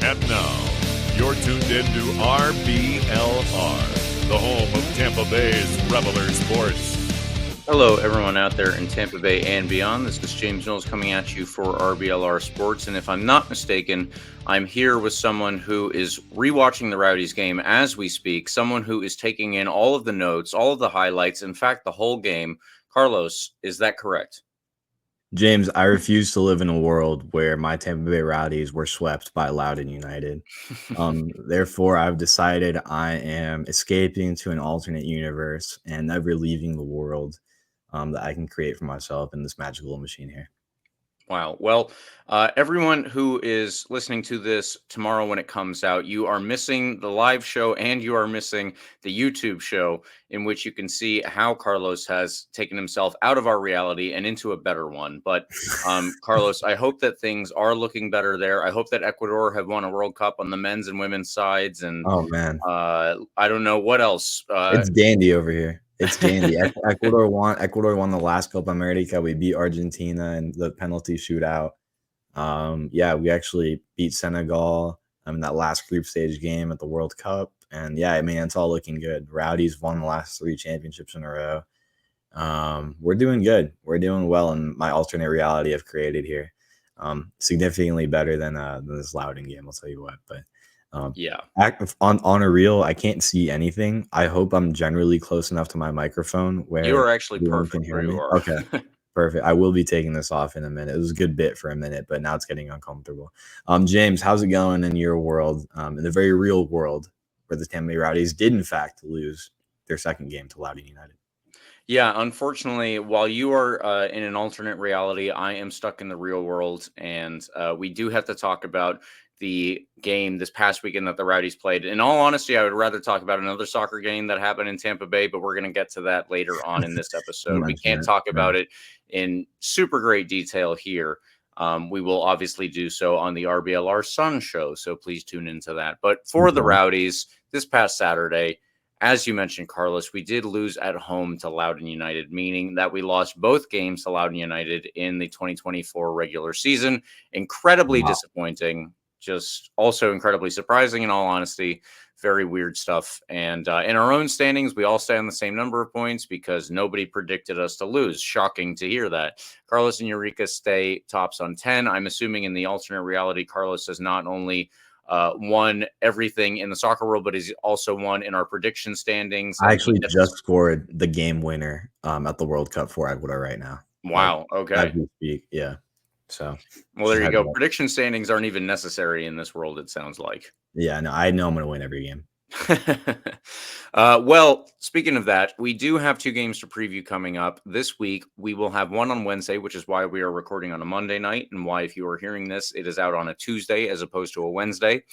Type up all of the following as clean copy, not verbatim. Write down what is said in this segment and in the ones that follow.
And now, you're tuned in to RBLR, the home of Tampa Bay's Reveler Sports. Hello, everyone out there in Tampa Bay and beyond. This is James Knowles coming at you for RBLR Sports. And if I'm not mistaken, I'm here with someone who is rewatching the Rowdies game as we speak, someone who is taking in all of the notes, all of the highlights, in fact, the whole game. Carlos, is that correct? James, I refuse to live in a world where my Tampa Bay Rowdies were swept by Loudoun United. Therefore, I've decided I am escaping to an alternate universe and never leaving the world that I can create for myself in this magical machine here. Wow. Well, everyone who is listening to this tomorrow when it comes out, you are missing the live show and you are missing the YouTube show in which you can see how Carlos has taken himself out of our reality and into a better one. But Carlos, I hope that things are looking better there. I hope that Ecuador have won a World Cup on the men's and women's sides. And oh, man, I don't know what else. It's dandy over here. It's dandy. Ecuador won the last Copa America. We beat Argentina in the penalty shootout. Yeah, we actually beat Senegal in that last group stage game at the World Cup. And yeah, I mean, it's all looking good. Rowdies won the last 3 championships in a row. We're doing good. We're doing well in my alternate reality I've created here. Significantly better than this Loudoun game, I'll tell you what. But yeah, on a reel, I can't see anything. I hope I'm generally close enough to my microphone where you are actually perfect can hear where me. you are. Okay, perfect. I will be taking this off in a minute. It was a good bit for a minute, but now it's getting uncomfortable. James, how's it going in your world? In the very real world, where the Tampa Bay Rowdies did in fact lose their second game to Loudoun United. Yeah, unfortunately, while you are in an alternate reality, I am stuck in the real world, and we do have to talk about the game this past weekend that the Rowdies played. In all honesty, I would rather talk about another soccer game that happened in Tampa Bay, but we're going to get to that later on in this episode. We can't talk about it in super great detail here. We will obviously do so on the RBLR Sun show, so please tune into that. But for the Rowdies, this past Saturday, as you mentioned, Carlos, we did lose at home to Loudoun United, meaning that we lost both games to Loudoun United in the 2024 regular season. Incredibly disappointing. Just also incredibly surprising, in all honesty. Very weird stuff. And in our own standings, we all stay on the same number of points because nobody predicted us to lose. Shocking to hear that. Carlos and Eureka stay tops on 10. I'm assuming in the alternate reality, Carlos has not only won everything in the soccer world, but he's also won in our prediction standings. I actually just scored the game winner at the World Cup for Ecuador right now. Wow. Okay. As we speak, yeah. So, well, there you go. Prediction standings aren't even necessary in this world, it sounds like. Yeah, no, I know I'm going to win every game. Well, speaking of that, we do have 2 games to preview coming up this week. We will have one on Wednesday, which is why we are recording on a Monday night, and why, if you are hearing this, it is out on a Tuesday as opposed to a Wednesday.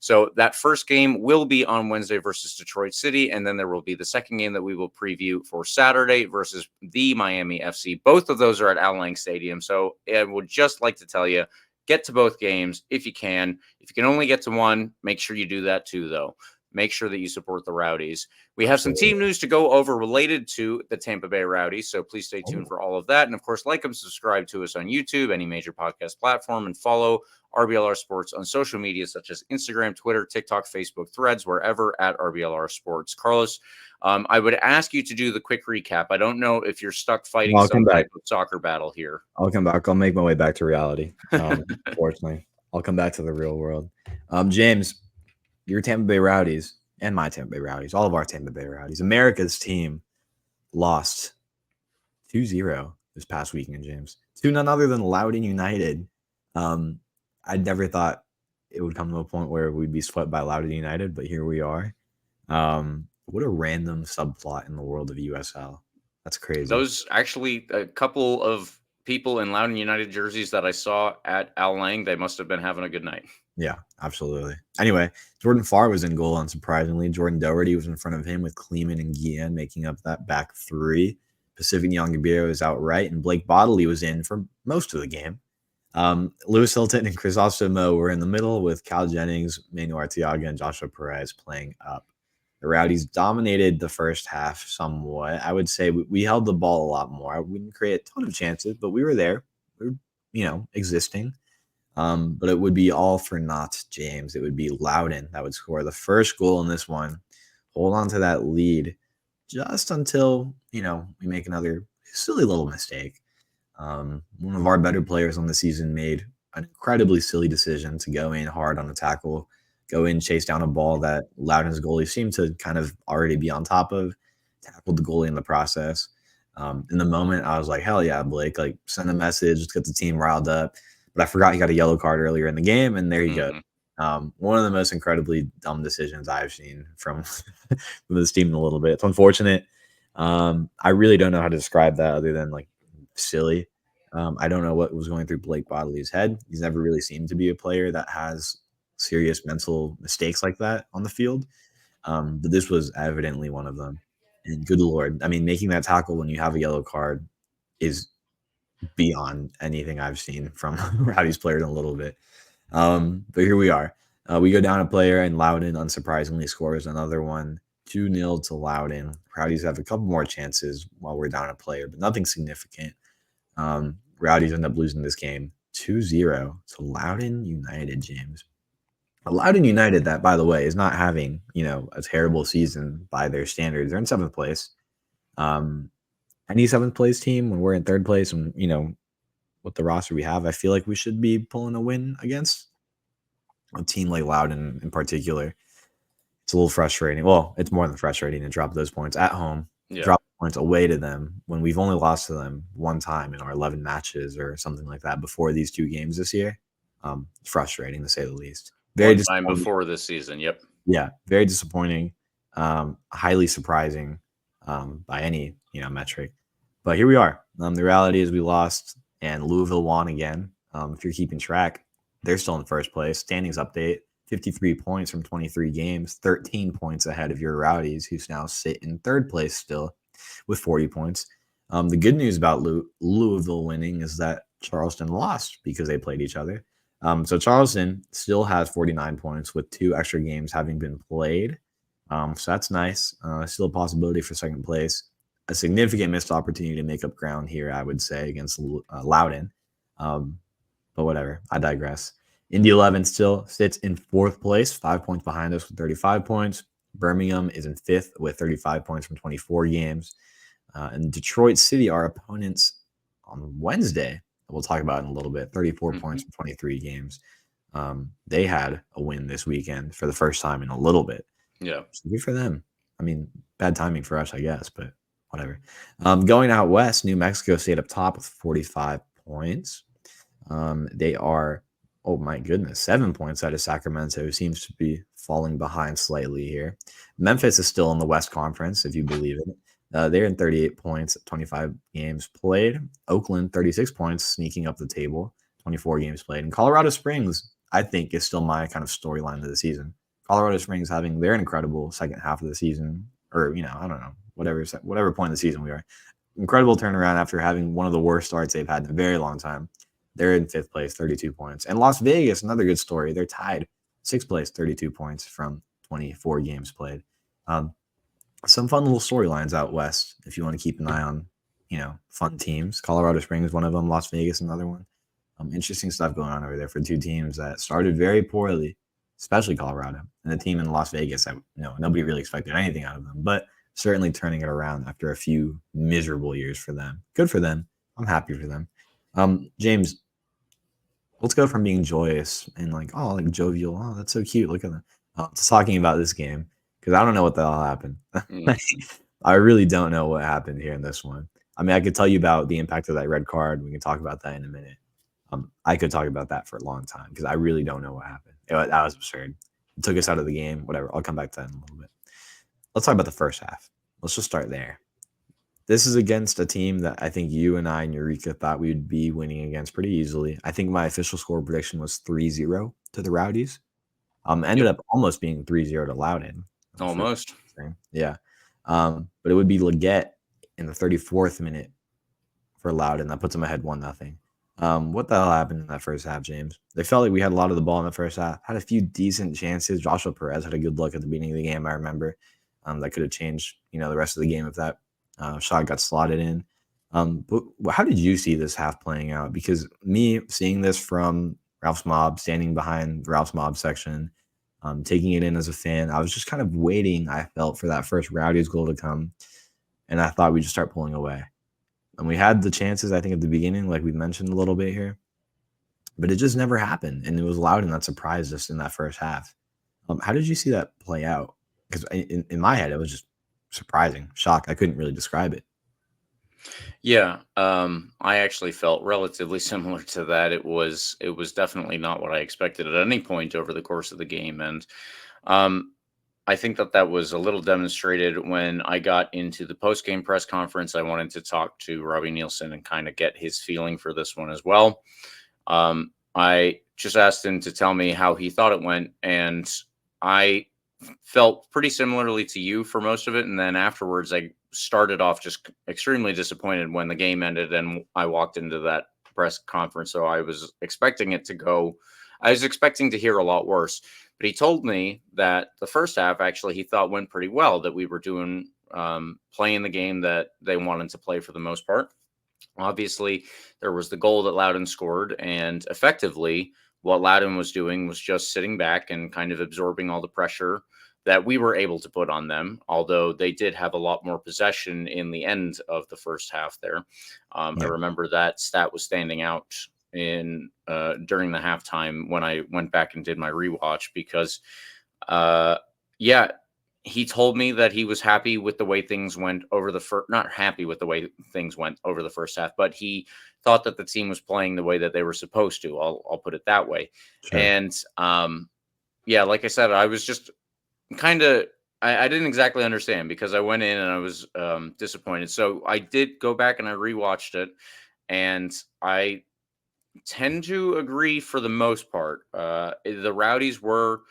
So that first game will be on Wednesday versus Detroit City, and then there will be the second game that we will preview for Saturday versus the Miami FC. Both of those are at Al Lang Stadium, so I would just like to tell you, get to both games if you can. If you can only get to one, make sure you do that too, though. Make sure that you support the Rowdies. We have some team news to go over related to the Tampa Bay Rowdies, so please stay tuned for all of that. And, of course, like and subscribe to us on YouTube, any major podcast platform, and follow RBLR Sports on social media such as Instagram, Twitter, TikTok, Facebook, Threads, wherever at RBLR Sports. Carlos, I would ask you to do the quick recap. I don't know if you're stuck fighting some type of soccer battle here. I'll come back. I'll make my way back to reality. Unfortunately, I'll come back to the real world. James, your Tampa Bay Rowdies and my Tampa Bay Rowdies, all of our Tampa Bay Rowdies, America's team lost 2-0 this past weekend, James, to none other than Loudoun United. I never thought it would come to a point where we'd be swept by Loudoun United, but here we are. What a random subplot in the world of USL. That's crazy. Those actually, a couple of people in Loudoun United jerseys that I saw at Al Lang, they must have been having a good night. Yeah, absolutely. Anyway, Jordan Farr was in goal, unsurprisingly. Jordan Doherty was in front of him with Kleeman and Guillen making up that back 3. Pacific Nyongabiro was out right, and Blake Bodley was in for most of the game. Lewis Hilton and Chrysostomo were in the middle with Cal Jennings, Manuel Arteaga, and Joshua Perez playing up. The Rowdies dominated the first half somewhat. I would say we held the ball a lot more. We didn't create a ton of chances, but we were there. We were, existing. But it would be all for naught, James. It would be Loudon that would score the first goal in this one, hold on to that lead just until, we make another silly little mistake. One of our better players on the season made an incredibly silly decision to go in hard on a tackle, go in, chase down a ball that Loudon's goalie seemed to kind of already be on top of, tackled the goalie in the process. In the moment, I was like, hell yeah, Blake, like send a message, let's get the team riled up. But I forgot he got a yellow card earlier in the game, and there you go. One of the most incredibly dumb decisions I've seen from this team in a little bit. It's unfortunate. I really don't know how to describe that other than like silly. I don't know what was going through Blake Bodley's head. He's never really seemed to be a player that has serious mental mistakes like that on the field. But this was evidently one of them. And good Lord, I mean, making that tackle when you have a yellow card is beyond anything I've seen from Rowdy's players in a little bit. But here we are. We go down a player, and Loudon unsurprisingly scores another one. 2-0 to Loudon. Rowdies have a couple more chances while we're down a player, but nothing significant. Rowdies end up losing this game 2-0 to Loudon United, James. Loudon United, that, by the way, is not having, a terrible season by their standards. They're in 7th place. Any 7th place team, when we're in 3rd place and, with the roster we have, I feel like we should be pulling a win against a team like Loudon in particular. It's a little frustrating. Well, it's more than frustrating to drop those points at home, drop points away to them when we've only lost to them one time in our 11 matches or something like that before these 2 games this year. It's frustrating to say the least. Very time before this season. Yep. Yeah, very disappointing. Highly surprising by any metric. But here we are. The reality is we lost, and Louisville won again. If you're keeping track, they're still in 1st place. Standings update: 53 points from 23 games, 13 points ahead of your Rowdies, who now sit in 3rd place still with 40 points. The good news about Louisville winning is that Charleston lost because they played each other. So Charleston still has 49 points with 2 extra games having been played. So that's nice. Still a possibility for 2nd place. A significant missed opportunity to make up ground here, I would say, against Loudon. But whatever. I digress. Indy 11 still sits in 4th place, 5 points behind us with 35 points. Birmingham is in 5th with 35 points from 24 games. And Detroit City, our opponents on Wednesday, we'll talk about in a little bit, 34 points from 23 games. They had a win this weekend for the first time in a little bit. Yeah. So good for them. I mean, bad timing for us, I guess, but whatever. Going out west, New Mexico stayed up top with 45 points. They are, oh my goodness, 7 points out of Sacramento, who seems to be falling behind slightly here. Memphis is still in the West Conference, if you believe it. They're in 38 points, 25 games played. Oakland, 36 points, sneaking up the table, 24 games played. And Colorado Springs, I think, is still my kind of storyline of the season. Colorado Springs having their incredible second half of the season, or, I don't know, whatever point in the season we are. Incredible turnaround after having one of the worst starts they've had in a very long time. They're in 5th place, 32 points. And Las Vegas, another good story. They're tied 6th place, 32 points from 24 games played. Some fun little storylines out west if you want to keep an eye on, fun teams. Colorado Springs, one of them. Las Vegas, another one. Interesting stuff going on over there for 2 teams that started very poorly, especially Colorado, and the team in Las Vegas. Nobody really expected anything out of them, but certainly turning it around after a few miserable years for them. Good for them. I'm happy for them. James, let's go from being joyous and like jovial. Oh, that's so cute. Look at them. To talking about this game, because I don't know what the hell happened. I really don't know what happened here in this one. I mean, I could tell you about the impact of that red card. We can talk about that in a minute. I could talk about that for a long time because I really don't know what happened. That was absurd. It took us out of the game. Whatever. I'll come back to that in a little bit. Let's talk about the first half. Let's just start there. This is against a team that I think you and I and Eureka thought we would be winning against pretty easily. I think my official score prediction was 3-0 to the Rowdies. Ended up almost being 3-0 to Loudon. Almost. Yeah. But it would be Leggett in the 34th minute for Loudon. That puts them ahead 1-0. What the hell happened in that first half, James? They felt like we had a lot of the ball in the first half. Had a few decent chances. Joshua Perez had a good look at the beginning of the game, I remember. That could have changed, the rest of the game if that shot got slotted in. But how did you see this half playing out? Because me seeing this from Ralph's Mob, standing behind Ralph's Mob section, taking it in as a fan. I was just kind of waiting, I felt, for that first Rowdies goal to come, and I thought we'd just start pulling away. And we had the chances, I think, at the beginning, like we mentioned a little bit here, but it just never happened. And it was Loudon that surprised us in that first half. How did you see that play out? Because in my head, it was just surprising, shock. I couldn't really describe it. Yeah, I actually felt relatively similar to that. It was definitely not what I expected at any point over the course of the game, and I think that was a little demonstrated when I got into the post-game press conference. I wanted to talk to Robbie Nielsen and kind of get his feeling for this one as well. I just asked him to tell me how he thought it went, and I felt pretty similarly to you for most of it. And then afterwards, I started off just extremely disappointed when the game ended and I walked into that press conference. So I was expecting it to go, I was expecting to hear a lot worse. But he told me that the first half, actually, he thought went pretty well, that we were doing, playing the game that they wanted to play for the most part. Obviously, there was the goal that Loudon scored, and effectively, what Loudon was doing was just sitting back and kind of absorbing all the pressure that we were able to put on them, although they did have a lot more possession in the end of the first half there. I remember that stat was standing out in during the halftime when I went back and did my rewatch, because he told me that he was happy with the way things went over the first, not happy with the way things went over the first half, but he thought that the team was playing the way that they were supposed to. I'll put it that way. Sure. And like I said, I was just kind of, I didn't exactly understand, because I went in and I was disappointed. So I did go back and I rewatched it, and I tend to agree for the most part. The Rowdies were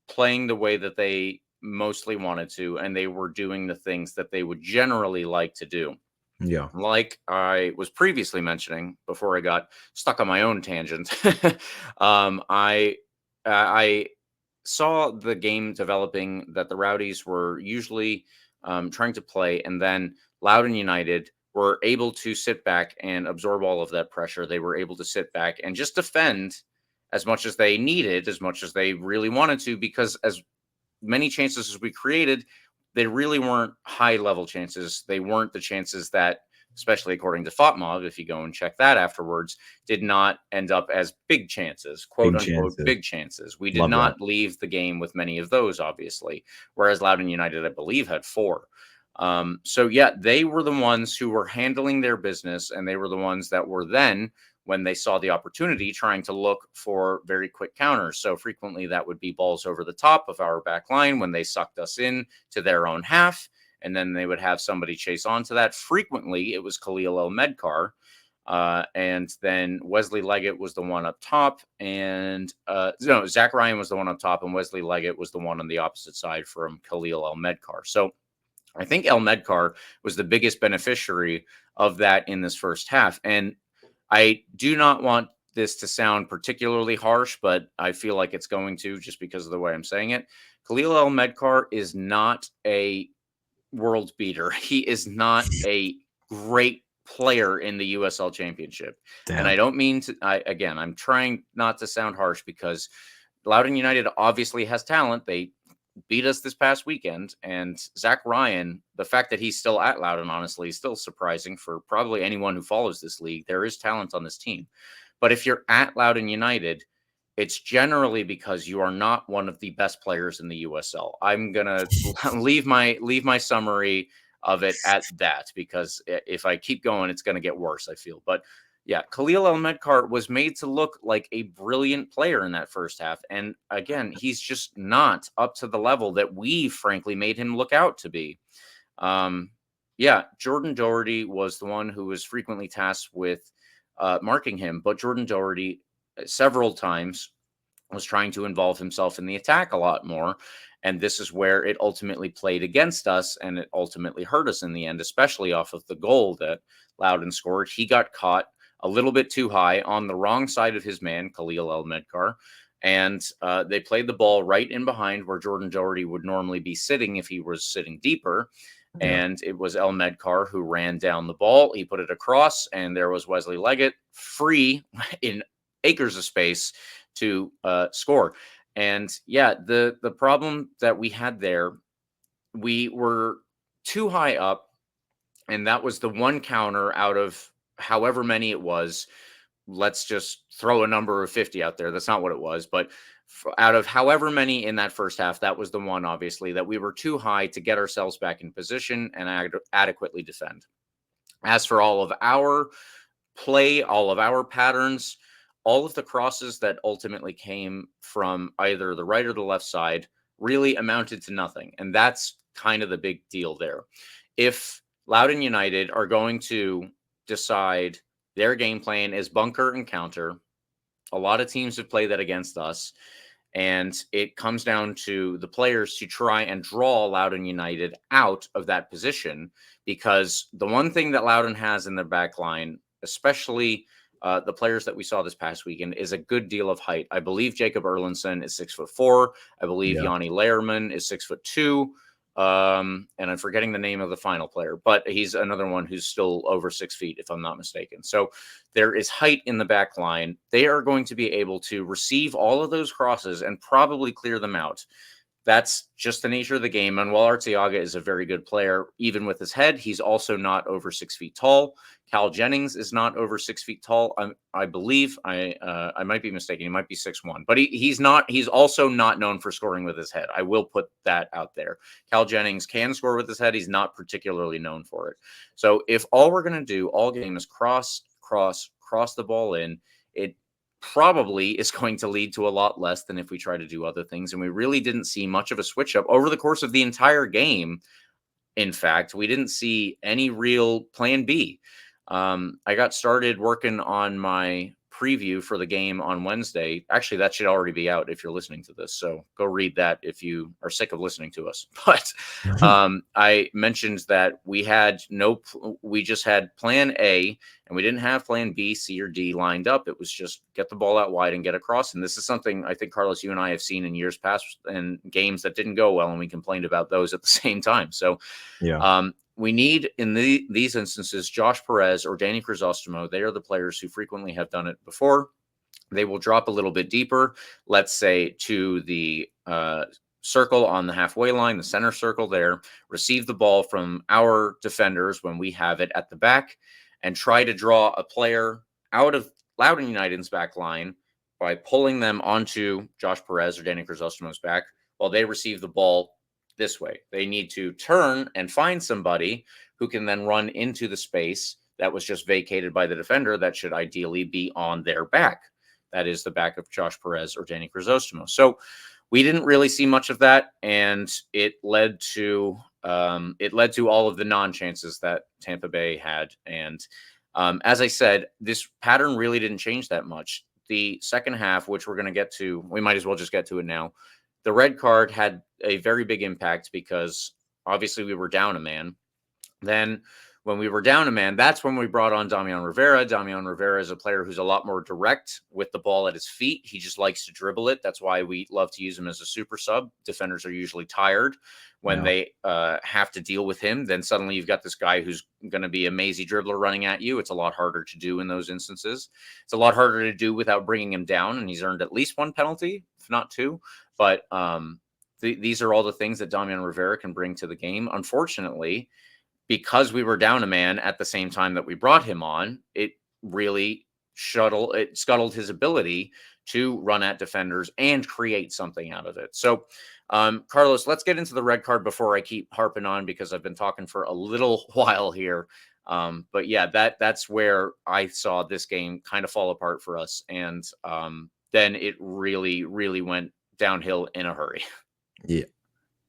playing the way that they mostly wanted to, and they were doing the things that they would generally like to do. Yeah. Like I was previously mentioning before I got stuck on my own tangent, I saw the game developing that the Rowdies were usually trying to play, and then Loudon United were able to sit back and absorb all of that pressure. They were able to sit back and just defend as much as they needed, as much as they really wanted to, because as many chances as we created, they really weren't high-level chances. They weren't the chances that, especially according to FOTMOB, if you go and check that afterwards, did not end up as big chances, quote-unquote big chances. We did not leave the game with many of those, obviously, whereas Loudon United, I believe, had 4. They were the ones who were handling their business, and they were the ones that were then, when they saw the opportunity, trying to look for very quick counters. So frequently that would be balls over the top of our back line when they sucked us in to their own half, and then they would have somebody chase onto that. Frequently it was Khalil El-Medkar, and then Wesley Leggett was the one up top, and Zach Ryan was the one up top, and Wesley Leggett was the one on the opposite side from Khalil El-Medkar. So I think El-Medkar was the biggest beneficiary of that in this first half. And I do not want this to sound particularly harsh, but I feel like it's going to, just because of the way I'm saying it. Khalil El-Medkar is not a world beater. He is not a great player in the USL Championship. Damn. And I don't mean to, I'm trying not to sound harsh, because Loudon United obviously has talent. They beat us this past weekend, and Zach Ryan, the fact that he's still at Loudon, honestly, is still surprising for probably anyone who follows this league. There is talent on this team. But if you're at Loudon United, it's generally because you are not one of the best players in the USL. I'm going to leave my summary of it at that, because if I keep going, it's going to get worse, I feel. But yeah, Khalil El-Medkar was made to look like a brilliant player in that first half. And again, he's just not up to the level that we frankly made him look out to be. Jordan Doherty was the one who was frequently tasked with marking him, but Jordan Doherty several times was trying to involve himself in the attack a lot more. And this is where it ultimately played against us, and it ultimately hurt us in the end, especially off of the goal that Loudon scored. He got caught a little bit too high on the wrong side of his man, Khalil El-Medkar, and they played the ball right in behind where Jordan Doherty would normally be sitting if he was sitting deeper. Yeah. And it was El-Medkar who ran down the ball. He put it across, and there was Wesley Leggett free in acres of space to score. And yeah, the problem that we had there, we were too high up, and that was the one counter out of however many it was. Let's just throw a number of 50 out there. That's not what it was, but out of however many in that first half, that was the one, obviously, that we were too high to get ourselves back in position and adequately defend. As for all of our play, all of our patterns, all of the crosses that ultimately came from either the right or the left side really amounted to nothing. And that's kind of the big deal there. If Loudoun United are going to decide their game plan is bunker and counter, a lot of teams have played that against us. And it comes down to the players to try and draw Loudoun United out of that position, because the one thing that Loudoun has in their back line, especially the players that we saw this past weekend, is a good deal of height. I believe Jacob Erlinson is 6'4". I believe Yanni Lehrman is 6'2". And I'm forgetting the name of the final player, but he's another one who's still over 6 feet, if I'm not mistaken. So there is height in the back line. They are going to be able to receive all of those crosses and probably clear them out. That's just the nature of the game. Manuel Arteaga is a very good player, even with his head. He's also not over 6 feet tall. Cal Jennings is not over 6 feet tall. I believe I might be mistaken. He might be 6'1", but he's not. He's also not known for scoring with his head. I will put that out there. Cal Jennings can score with his head. He's not particularly known for it. So if all we're going to do all game is cross the ball in, it probably is going to lead to a lot less than if we try to do other things. And we really didn't see much of a switch up over the course of the entire game. In fact, we didn't see any real plan B. I got started working on my preview for the game on Wednesday. Actually, that should already be out if you're listening to this. So go read that if you are sick of listening to us. But I mentioned that we just had plan A, and we didn't have plan B, C, or D lined up. It was just get the ball out wide and get across. And this is something I think, Carlos, you and I have seen in years past in games that didn't go well, and we complained about those at the same time. So we need, in these instances, Josh Perez or Danny Crisostomo. They are the players who frequently have done it before. They will drop a little bit deeper, let's say to the circle on the halfway line, the center circle there, receive the ball from our defenders when we have it at the back, and try to draw a player out of Loudoun United's back line by pulling them onto Josh Perez or Danny Crisostomo's back while they receive the ball this way. They need to turn and find somebody who can then run into the space that was just vacated by the defender that should ideally be on their back. That is the back of Josh Perez or Danny Crisostomo. So we didn't really see much of that, and it led to all of the non-chances that Tampa Bay had. And as I said, this pattern really didn't change that much. The second half, which we're going to get to, we might as well just get to it now. The red card had a very big impact because obviously we were down a man. Then when we were down a man, that's when we brought on Damian Rivera. Damian Rivera is a player who's a lot more direct with the ball at his feet. He just likes to dribble it. That's why we love to use him as a super sub. Defenders are usually tired when they have to deal with him. Then suddenly you've got this guy who's going to be a mazy dribbler running at you. It's a lot harder to do in those instances. It's a lot harder to do without bringing him down, and he's earned at least one penalty, if not two. But these are all the things that Damian Rivera can bring to the game. Unfortunately, because we were down a man at the same time that we brought him on, it really scuttled his ability to run at defenders and create something out of it. So, Carlos, let's get into the red card before I keep harping on, because I've been talking for a little while here. But yeah, that's where I saw this game kind of fall apart for us. And then it really, really went downhill in a hurry. Yeah.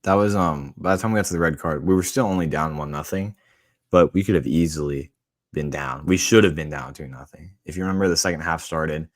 That was by the time we got to the red card, we were still only down 1-0, but we could have easily been down. We should have been down 2-0. If you remember, the second half started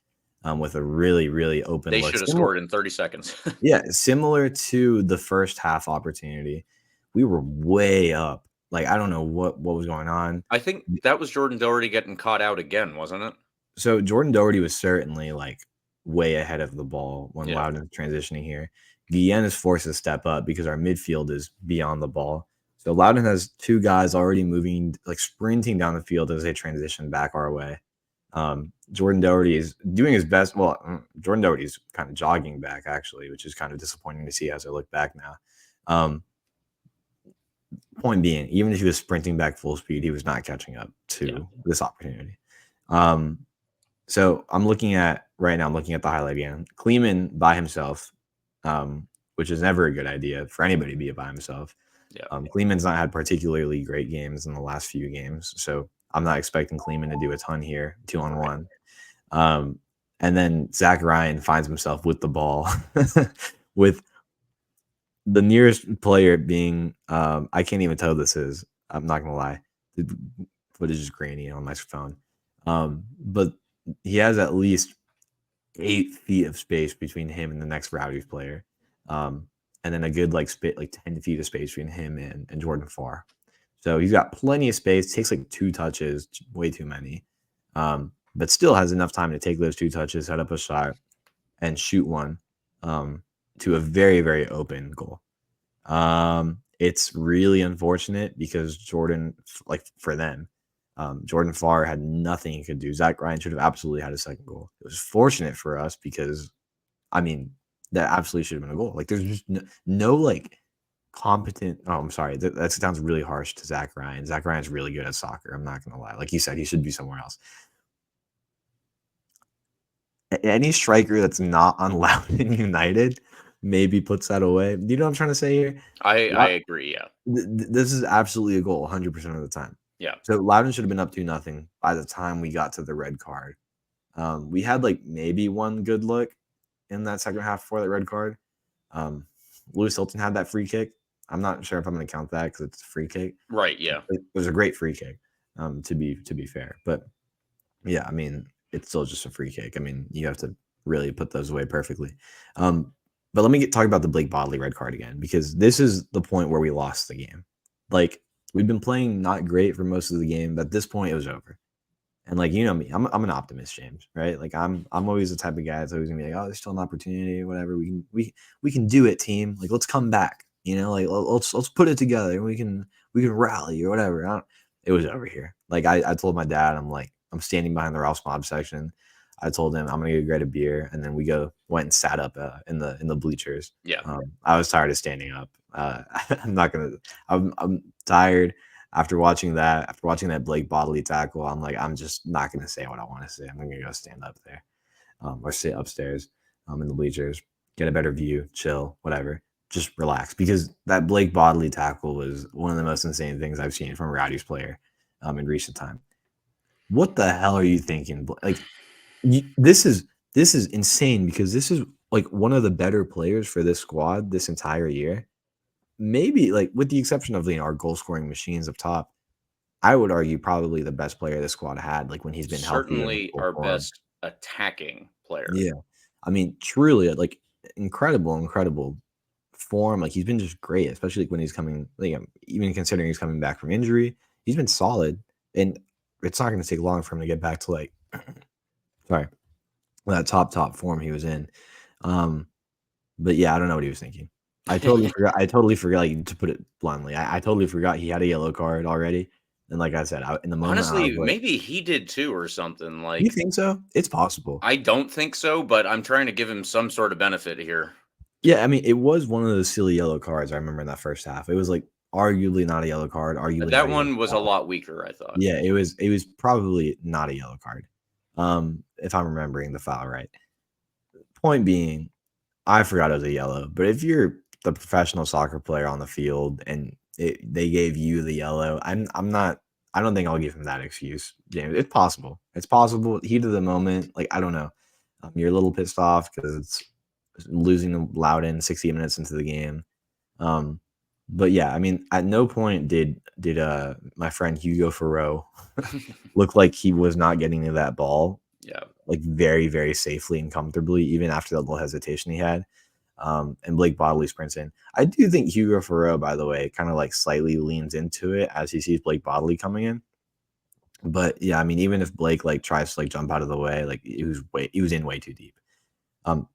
with a really, really open They look. should have scored in 30 seconds. Yeah, similar to the first half opportunity. We were way up. Like, I don't know what was going on. I think that was Jordan Doherty getting caught out again, wasn't it? So Jordan Doherty was certainly like way ahead of the ball when Loudoun is transitioning here. Guillen is forced to step up because our midfield is beyond the ball. So Loudoun has two guys already moving, like sprinting down the field as they transition back our way. Jordan Doherty is doing his best. Well, Jordan Doherty is kind of jogging back actually, which is kind of disappointing to see as I look back now. Point being, even if he was sprinting back full speed, he was not catching up to this opportunity. So I'm looking at the highlight again. Kleeman by himself, which is never a good idea for anybody to be by himself. Kleeman's not had particularly great games in the last few games, so I'm not expecting Kleeman to do a ton here, 2-on-1. And then Zach Ryan finds himself with the ball, with the nearest player being I can't even tell who this is. I'm not gonna lie, the footage is grainy on my phone, but he has at least 8 feet of space between him and the next Rowdies player, and then a good like 10 feet of space between him and Jordan Farr. So he's got plenty of space. Takes like 2 touches, way too many, but still has enough time to take those 2 touches, set up a shot, and shoot one to a very, very open goal. It's really unfortunate because Jordan, like for them, Jordan Farr had nothing he could do. Zach Ryan should have absolutely had a second goal. It was fortunate for us because, I mean, that absolutely should have been a goal. Like there's just no like competent. Oh, I'm sorry. That sounds really harsh to Zach Ryan. Zach Ryan's really good at soccer. I'm not gonna lie. Like you said, he should be somewhere else. Any striker that's not on Loudon United maybe puts that away. Do you know what I'm trying to say here? I agree. Yeah. This is absolutely a goal 100% of the time. Yeah. So Loudon should have been up 2-0 by the time we got to the red card. We had like maybe one good look in that second half before that red card. Lewis Hilton had that free kick. I'm not sure if I'm going to count that because it's a free kick. Right. Yeah. It was a great free kick. To be fair, but yeah, I mean it's still just a free kick. I mean you have to really put those away perfectly. But let me talk about the Blake Bodley red card again because this is the point where we lost the game. Like we've been playing not great for most of the game, but at this point it was over. And like you know me, I'm an optimist, James, right? Like I'm always the type of guy that's always gonna be like, oh, there's still an opportunity, whatever. We can do it, team. Like let's come back. You know, like let's put it together and we can rally or whatever. It was over here. Like I told my dad, I'm standing behind the Ralph's Mob section. I told him I'm gonna go grab a beer, and then we went and sat up in the bleachers. Yeah. I was tired of standing up. I'm tired after watching that Blake Bodley tackle. I'm just not gonna say what I want to say. I'm gonna go stand up there, or sit upstairs, in the bleachers, get a better view, chill, whatever, just relax because that Blake Bodley tackle was one of the most insane things I've seen from a Rowdies player, in recent time. What the hell are you thinking? Like. This is insane because this is like one of the better players for this squad this entire year. Maybe like with the exception of our goal scoring machines up top, I would argue probably the best player this squad had like when he's been certainly healthy. Our best attacking player. Yeah, I mean truly like incredible form. Like he's been just great, especially like when he's coming. Like even considering he's coming back from injury, he's been solid, and it's not going to take long for him to get back to like. Sorry, that top form he was in. But yeah, I don't know what he was thinking. I totally forgot. Like, to put it bluntly, I totally forgot he had a yellow card already. And like I said, in the moment, honestly, maybe he did too, or something. Like, you think so? It's possible. I don't think so, but I'm trying to give him some sort of benefit here. Yeah, I mean, it was one of those silly yellow cards. I remember in that first half. It was like arguably not a yellow card. Arguably, that one was a lot weaker. I thought. Yeah, it was probably not a yellow card. If I'm remembering the foul right. Point being, I forgot it was a yellow. But if you're the professional soccer player on the field and they gave you the yellow, I don't think I'll give him that excuse. James, it's possible. It's possible. Heat of the moment. Like I don't know. You're a little pissed off because it's losing to Loudon 60 minutes into the game. But yeah, I mean, at no point did my friend Hugo Farreau look like he was not getting to that ball. Yeah, like very, very safely and comfortably, even after the little hesitation he had. And Blake Bodley sprints in. I do think Hugo Farreau, by the way, kind of like slightly leans into it as he sees Blake Bodley coming in. But yeah, I mean, even if Blake like tries to like jump out of the way, like he was in way too deep.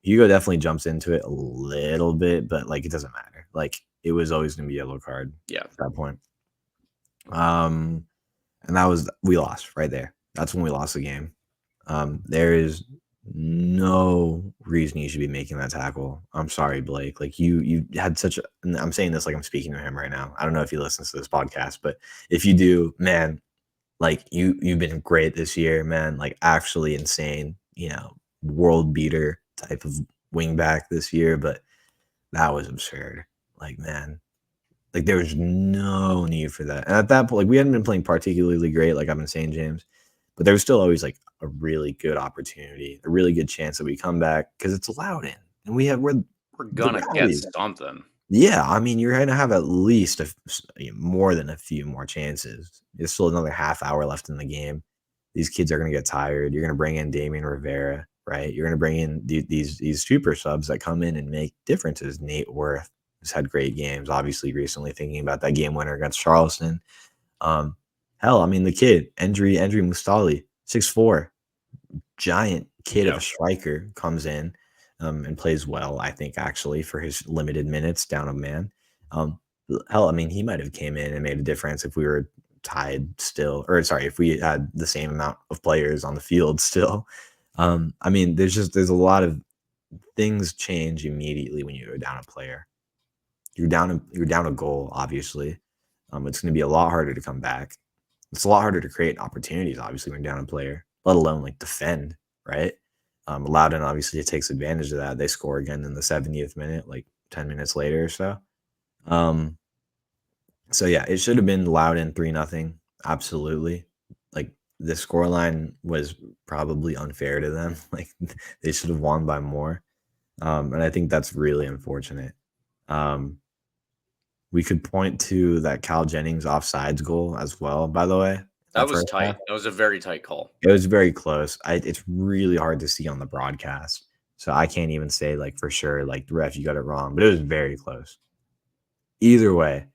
Hugo definitely jumps into it a little bit, but like it doesn't matter. Like it was always gonna be a yellow card. Yeah, at that point. And we lost right there. That's when we lost the game. There is no reason you should be making that tackle. I'm sorry, Blake. Like you had such a, and I'm saying this like I'm speaking to him right now. I don't know if he listens to this podcast, but if you do, man, like you've been great this year, man. Like actually insane, world beater type of wingback this year, but that was absurd. Like, man, like there was no need for that. And at that point, like we hadn't been playing particularly great, like I've been saying, James, but there was still always like a really good opportunity, a really good chance that we come back because it's Loudon and we're the gonna get Rowdies. something. Yeah, I mean, you're gonna have at least more than a few more chances. There's still another half hour left in the game. These kids are gonna get tired. You're gonna bring in Damian Rivera, right? You're gonna bring in these super subs that come in and make differences. Nate Worth has had great games, obviously recently. Thinking about that game winner against Charleston. Hell, I mean, the kid, Endry Mustali, 6'4", giant kid of a striker, comes in and plays well, I think, actually, for his limited minutes down a man. Hell, I mean, he might have came in and made a difference if we were tied still, or sorry, if we had the same amount of players on the field still. I mean, there's a lot of things change immediately when you go down a player. You're down a goal, obviously. It's going to be a lot harder to come back. It's a lot harder to create opportunities, obviously, when you're down a player, let alone like defend, right? Loudon obviously takes advantage of that. They score again in the 70th minute, like 10 minutes later or so. So yeah, it should have been Loudon 3-0. Absolutely. Like the scoreline was probably unfair to them. Like they should have won by more. And I think that's really unfortunate. We could point to that Cal Jennings offsides goal as well, by the way. That was tight. That was a very tight call. It was very close. It's really hard to see on the broadcast. So I can't even say like for sure, like the ref, you got it wrong, but it was very close. Either way,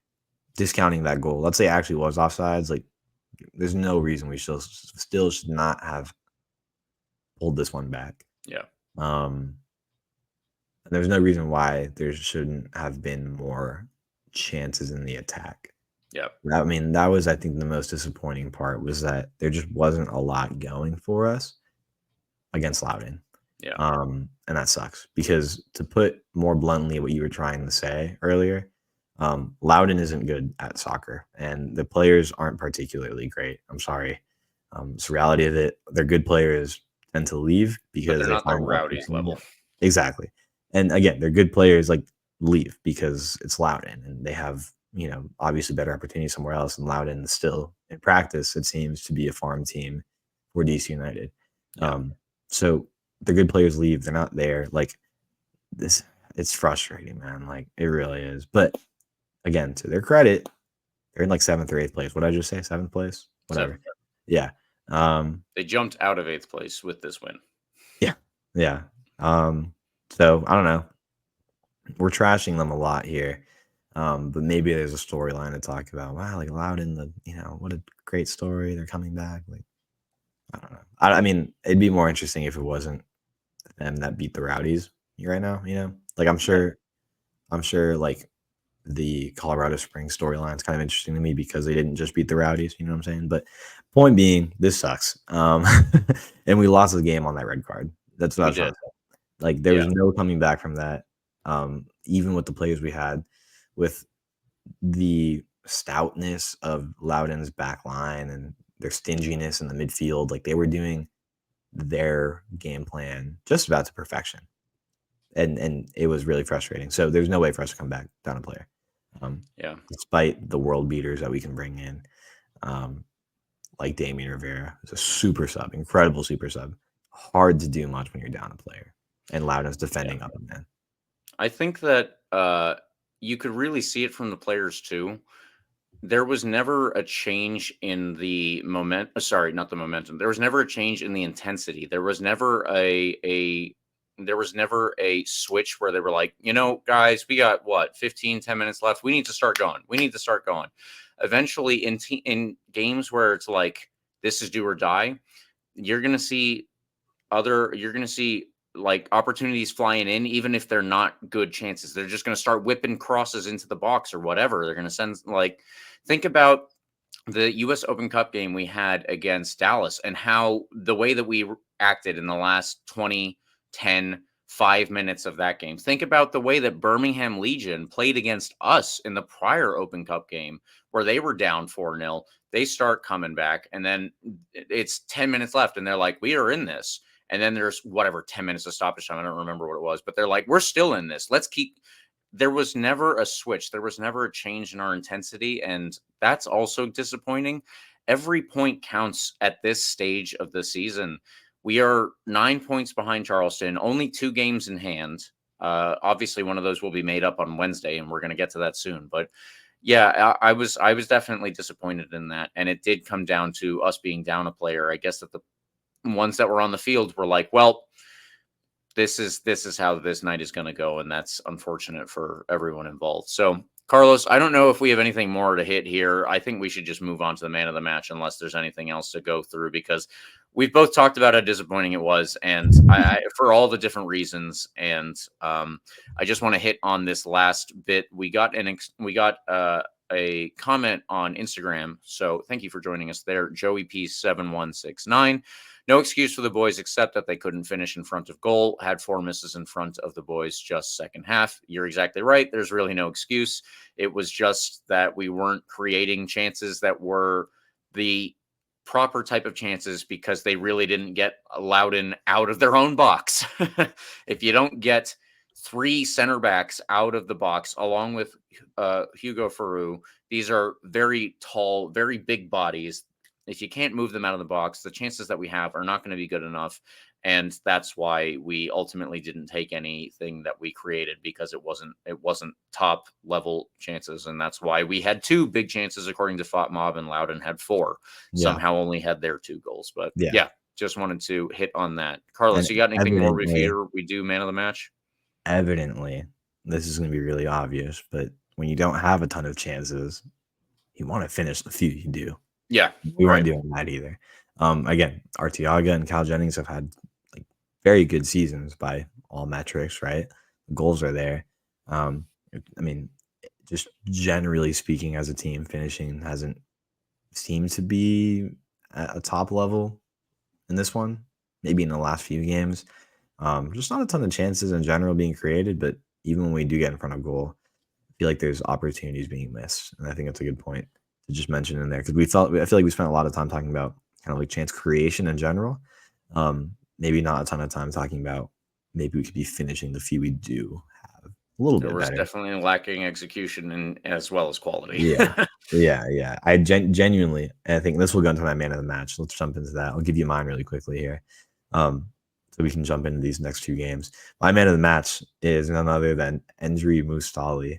discounting that goal, let's say it actually was offsides, like there's no reason we still should not have pulled this one back. Yeah. There's no reason why there shouldn't have been more chances in the attack. Yeah. I mean, that was, I think, the most disappointing part was that there just wasn't a lot going for us against Loudon. Yeah. And that sucks because, to put more bluntly what you were trying to say earlier, Loudon isn't good at soccer and the players aren't particularly great. I'm sorry. It's the reality of it. They're good players tend to leave because they're not the Rowdies level. Exactly. And again, they're good players like leave because it's Loudon and they have, obviously better opportunities somewhere else. And Loudon still, in practice, it seems to be a farm team for DC United. Yeah. So the good players leave. They're not there. Like this, it's frustrating, man. Like it really is. But again, to their credit, they're in like 7th or 8th place. What did I just say? 7th place? Whatever. 7th. Yeah. They jumped out of 8th place with this win. Yeah. Yeah. So I don't know. We're trashing them a lot here. But maybe there's a storyline to talk about. Wow, like Loudon, what a great story. They're coming back. Like, I don't know. I mean, it'd be more interesting if it wasn't them that beat the Rowdies right now, Like I'm sure like the Colorado Springs storyline is kind of interesting to me because they didn't just beat the Rowdies, you know what I'm saying? But point being, this sucks. And we lost the game on that red card. That's what I was trying to say. Like there was no coming back from that. Even with the players we had, with the stoutness of Loudon's back line and their stinginess in the midfield, like they were doing their game plan just about to perfection. And it was really frustrating. So there's no way for us to come back down a player. Despite the world beaters that we can bring in, like Damian Rivera, who's a super sub, incredible super sub. Hard to do much when you're down a player. And Loudon's defending up and man. I think that you could really see it from the players too. There was never a change in the momentum. Sorry, not the momentum. There was never a change in the intensity. There was never a switch where they were like, guys, we got 10 minutes left. We need to start going. Eventually in games where it's like, this is do or die, you're going to see like opportunities flying in, even if they're not good chances. They're just going to start whipping crosses into the box or whatever. They're going to send, like, think about the U.S. Open Cup game we had against Dallas and how the way that we acted in the last 20, 10, 5 minutes of that game. Think about the way that Birmingham Legion played against us in the prior Open Cup game where they were down 4-0. They start coming back, and then it's 10 minutes left, and they're like, we are in this. And then there's 10 minutes of stoppage time. I don't remember what it was, but they're like, we're still in this. Let's keep. There was never a switch. There was never a change in our intensity, and that's also disappointing. Every point counts at this stage of the season. We are 9 points behind Charleston, only 2 games in hand. Obviously, one of those will be made up on Wednesday, and we're going to get to that soon. But yeah, I was definitely disappointed in that, and it did come down to us being down a player. I guess that the ones that were on the field were like, well, this is how this night is going to go, and that's unfortunate for everyone involved. So, Carlos, I don't know if we have anything more to hit here. I think we should just move on to the man of the match unless there's anything else to go through, because we've both talked about how disappointing it was, and I for all the different reasons. And I just want to hit on this last bit. We got a comment on Instagram, so thank you for joining us there, Joey P7169. No excuse for the boys except that they couldn't finish in front of goal. Had 4 misses in front of the boys just second half. You're exactly right. There's really no excuse. It was just that we weren't creating chances that were the proper type of chances because they really didn't get Loudon out of their own box. If you don't get 3 center backs out of the box along with Hugo Farou, these are very tall, very big bodies. If you can't move them out of the box, the chances that we have are not going to be good enough. And that's why we ultimately didn't take anything that we created, because it wasn't top level chances. And that's why we had 2 big chances, according to FOTMob, and Loudon had 4. Somehow only had their 2 goals. But yeah, just wanted to hit on that. Carlos, And you got anything more before we do man of the match? Evidently, this is going to be really obvious, but when you don't have a ton of chances, you want to finish the few you do. Yeah, we weren't doing that either. Again, Arteaga and Cal Jennings have had like very good seasons by all metrics, right? The goals are there. I mean, just generally speaking, as a team, finishing hasn't seemed to be at a top level in this one. Maybe in the last few games, just not a ton of chances in general being created. But even when we do get in front of goal, I feel like there's opportunities being missed, and I think that's a good point to just mention in there, because I feel like we spent a lot of time talking about kind of like chance creation in general. Maybe not a ton of time talking about maybe we could be finishing the few we do have a little bit better. Definitely lacking execution and as well as quality. Yeah. I genuinely, and I think this will go into my man of the match. Let's jump into that. I'll give you mine really quickly here, so we can jump into these next 2 games. My man of the match is none other than Endri Mustali.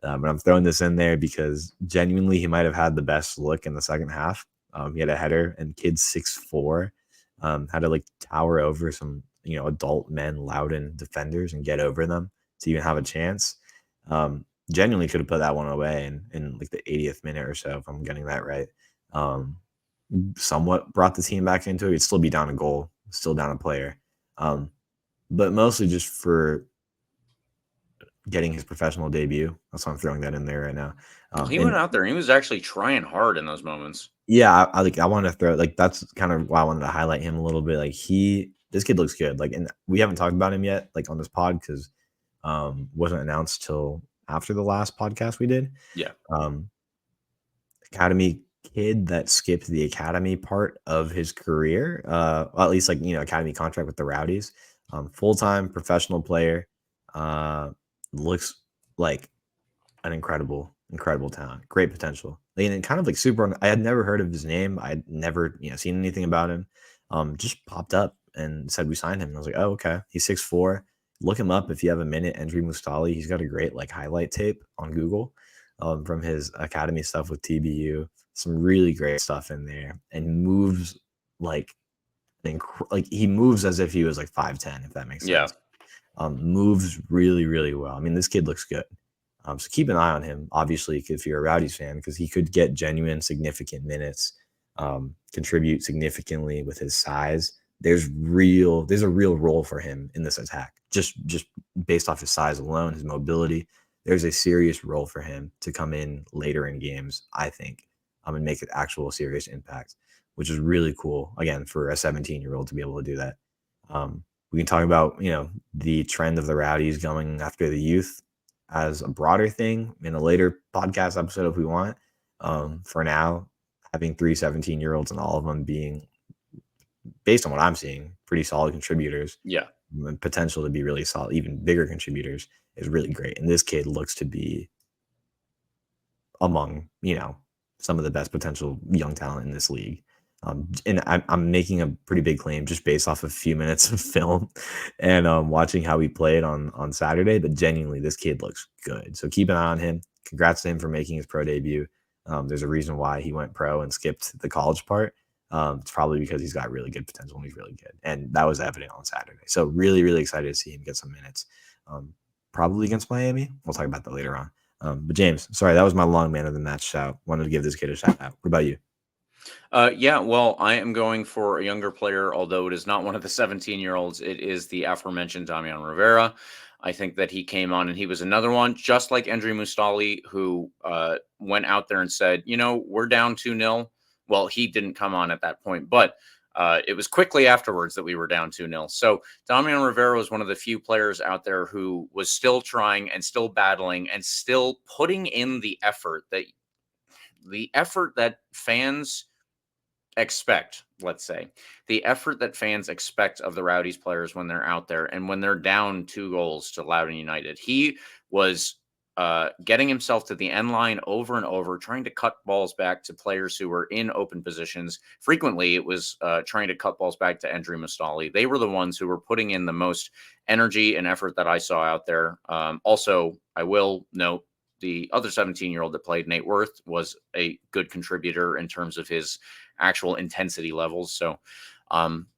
But I'm throwing this in there because genuinely he might have had the best look in the second half. He had a header, and kid 6'4", had to like tower over some adult men, Loudon defenders, and get over them to even have a chance. Genuinely could have put that one away in like the 80th minute or so, if I'm getting that right. Somewhat brought the team back into it. It'd still be down a goal, still down a player, but mostly just for getting his professional debut. That's why I'm throwing that in there right now. He went out there and he was actually trying hard in those moments. Yeah, I wanted to throw, that's kind of why I wanted to highlight him a little bit. Like this kid looks good. Like, and we haven't talked about him yet, like on this pod, because wasn't announced till after the last podcast we did. Yeah. Academy kid that skipped the academy part of his career. Well, at least academy contract with the Rowdies. Full-time professional player. Looks like an incredible talent, great potential, and kind of like super. I had never heard of his name. I'd never seen anything about him. Just popped up and said we signed him. And I was like, oh, okay. He's 6'4". Look him up if you have a minute. Endri Mustali. He's got a great highlight tape on Google from his academy stuff with TBU. Some really great stuff in there, and moves he moves as if he was 5'10", if that makes sense. Moves really, really well. I mean, this kid looks good. So keep an eye on him, obviously, if you're a Rowdies fan, because he could get genuine, significant minutes, contribute significantly with his size. There's a real role for him in this attack. Just based off his size alone, his mobility, there's a serious role for him to come in later in games, I think, and make an actual serious impact. which is really cool. Again, for a 17-year-old to be able to do that. We can talk about, the trend of the Rowdies going after the youth as a broader thing in a later podcast episode if we want. For now, having 3 17-year-olds and all of them being, based on what I'm seeing, pretty solid contributors. Yeah. And potential to be really solid, even bigger contributors is really great. And this kid looks to be among, some of the best potential young talent in this league. And I'm making a pretty big claim just based off a few minutes of film and watching how he played on Saturday. But genuinely, this kid looks good. So keep an eye on him. Congrats to him for making his pro debut. There's a reason why he went pro and skipped the college part. It's probably because he's got really good potential and he's really good. And that was evident on Saturday. So really, really excited to see him get some minutes. Probably against Miami. We'll talk about that later on. But James, sorry, that was my long man of the match shout. Wanted to give this kid a shout out. What about you? Yeah, well, I am going for a younger player, although it is not one of the 17-year-olds. It is the aforementioned Damian Rivera. I think that he came on and he was another one, just like Andrew Mustali, who went out there and said, we're down 2-0. Well, he didn't come on at that point, but it was quickly afterwards that we were down 2-0. So Damian Rivera was one of the few players out there who was still trying and still battling and still putting in the effort that fans expect, let's say, the effort that fans expect of the Rowdies players when they're out there and when they're down 2 goals to Loudoun United. He was getting himself to the end line over and over, trying to cut balls back to players who were in open positions. Frequently, it was trying to cut balls back to Andrew Mustali. They were the ones who were putting in the most energy and effort that I saw out there. Also, I will note the other 17-year-old that played, Nate Worth, was a good contributor in terms of his actual intensity levels. So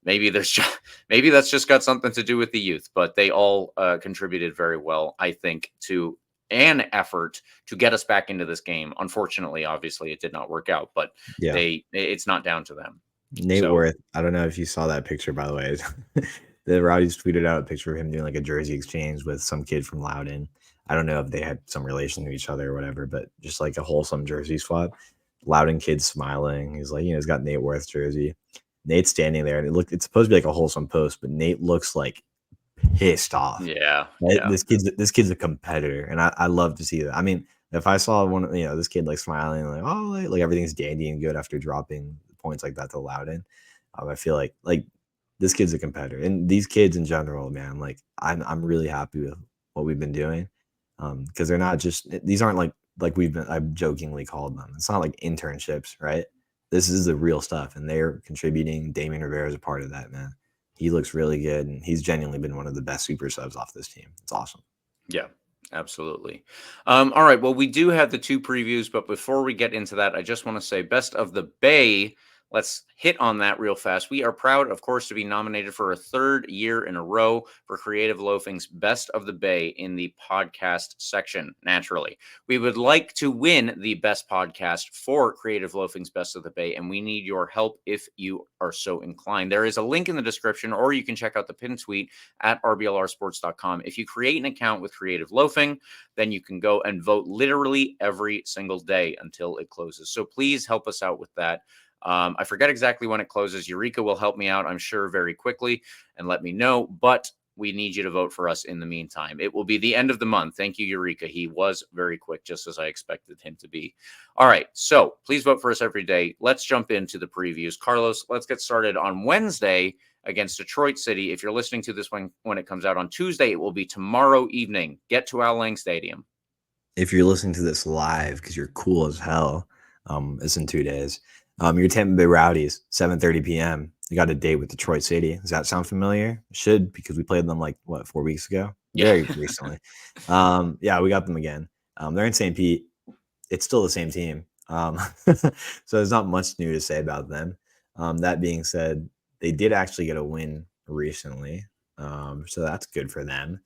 maybe that's just got something to do with the youth, but they all contributed very well, I think, to an effort to get us back into this game. Unfortunately, obviously, it did not work out, but it's not down to them. Nate Worth, I don't know if you saw that picture, by the way. The Rowdies tweeted out a picture of him doing like a jersey exchange with some kid from Loudoun. I don't know if they had some relation to each other or whatever, but just like a wholesome jersey swap. Loudoun kid smiling. He's like, he's got Nate Worth jersey. Nate's standing there, and it's supposed to be like a wholesome post, but Nate looks like pissed off. Yeah. This kid's a competitor, and I love to see that. I mean, if I saw one, this kid like smiling, like everything's dandy and good after dropping points like that to Loudoun, I feel like this kid's a competitor, and these kids in general, man. Like I'm really happy with what we've been doing, because they're not just, these aren't like I've jokingly called them. It's not like internships, right? This is the real stuff, and they're contributing. Damian Rivera is a part of that, man. He looks really good, and he's genuinely been one of the best super subs off this team. It's awesome. Yeah, absolutely. All right, well, we do have the 2 previews, but before we get into that, I just want to say Best of the Bay. Let's hit on that real fast. We are proud, of course, to be nominated for a 3rd year in a row for Creative Loafing's Best of the Bay in the podcast section, naturally. We would like to win the best podcast for Creative Loafing's Best of the Bay, and we need your help if you are so inclined. There is a link in the description, or you can check out the pinned tweet at RBLRsports.com. If you create an account with Creative Loafing, then you can go and vote literally every single day until it closes. So please help us out with that. I forget exactly when it closes. Eureka will help me out, I'm sure, very quickly and let me know, but we need you to vote for us in the meantime. It will be the end of the month. Thank you, Eureka. He was very quick, just as I expected him to be. All right, so please vote for us every day. Let's jump into the previews. Carlos, let's get started on Wednesday against Detroit City. If you're listening to this when it comes out on Tuesday, it will be tomorrow evening. Get to Al Lang Stadium. If you're listening to this live because you're cool as hell, it's in 2 days. Your Tampa Bay Rowdies, 7:30 p.m. You got a date with Detroit City. Does that sound familiar? It should, because we played them 4 weeks ago? Very recently. Yeah, we got them again. They're in St. Pete. It's still the same team. So there's not much new to say about them. That being said, they did actually get a win recently. So that's good for them.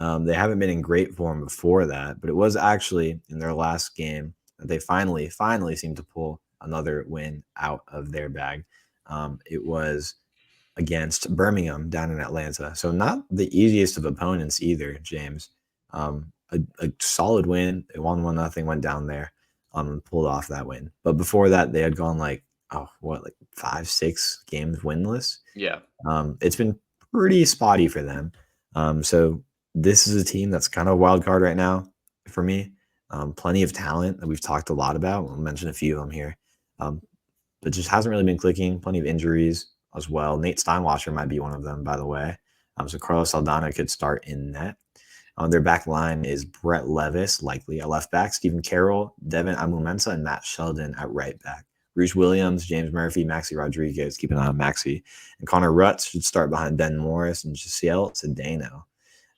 They haven't been in great form before that, but it was actually in their last game that they finally seemed to pull another win out of their bag. It was against Birmingham down in Atlanta. So not the easiest of opponents either, James. A solid win. They won 1-0, went down there and pulled off that win. But before that, they had gone like 5-6 games winless. Yeah. It's been pretty spotty for them. So this is a team that's kind of a wild card right now for me. Plenty of talent that we've talked a lot about. We'll mention a few of them here. But just hasn't really been clicking. Plenty of injuries as well. Nate Steinwasser might be one of them, by the way. So Carlos Saldana could start in net. Their back line is Brett Levis, likely at left back, Stephen Carroll, Devin Amumensa, and Matt Sheldon at right back. Bruce Williams, James Murphy, Maxi Rodriguez, keep an eye on Maxi. And Connor Rutz should start behind Ben Morris and Giselle Cedeno.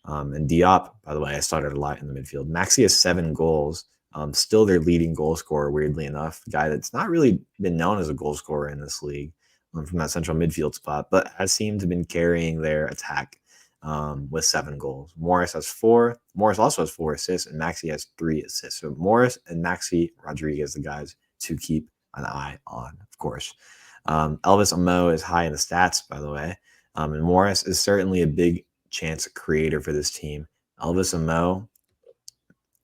And Diop, by the way, I started a lot in the midfield. Maxi has 7 goals. Still their leading goal scorer, weirdly enough. A guy that's not really been known as a goal scorer in this league from that central midfield spot, but has seemed to have been carrying their attack with 7 goals. Morris has 4. Morris also has 4 assists, and Maxi has 3 assists. So Morris and Maxi Rodriguez, the guys to keep an eye on, of course. Elvis Amo is high in the stats, by the way. And Morris is certainly a big chance creator for this team. Elvis Amo,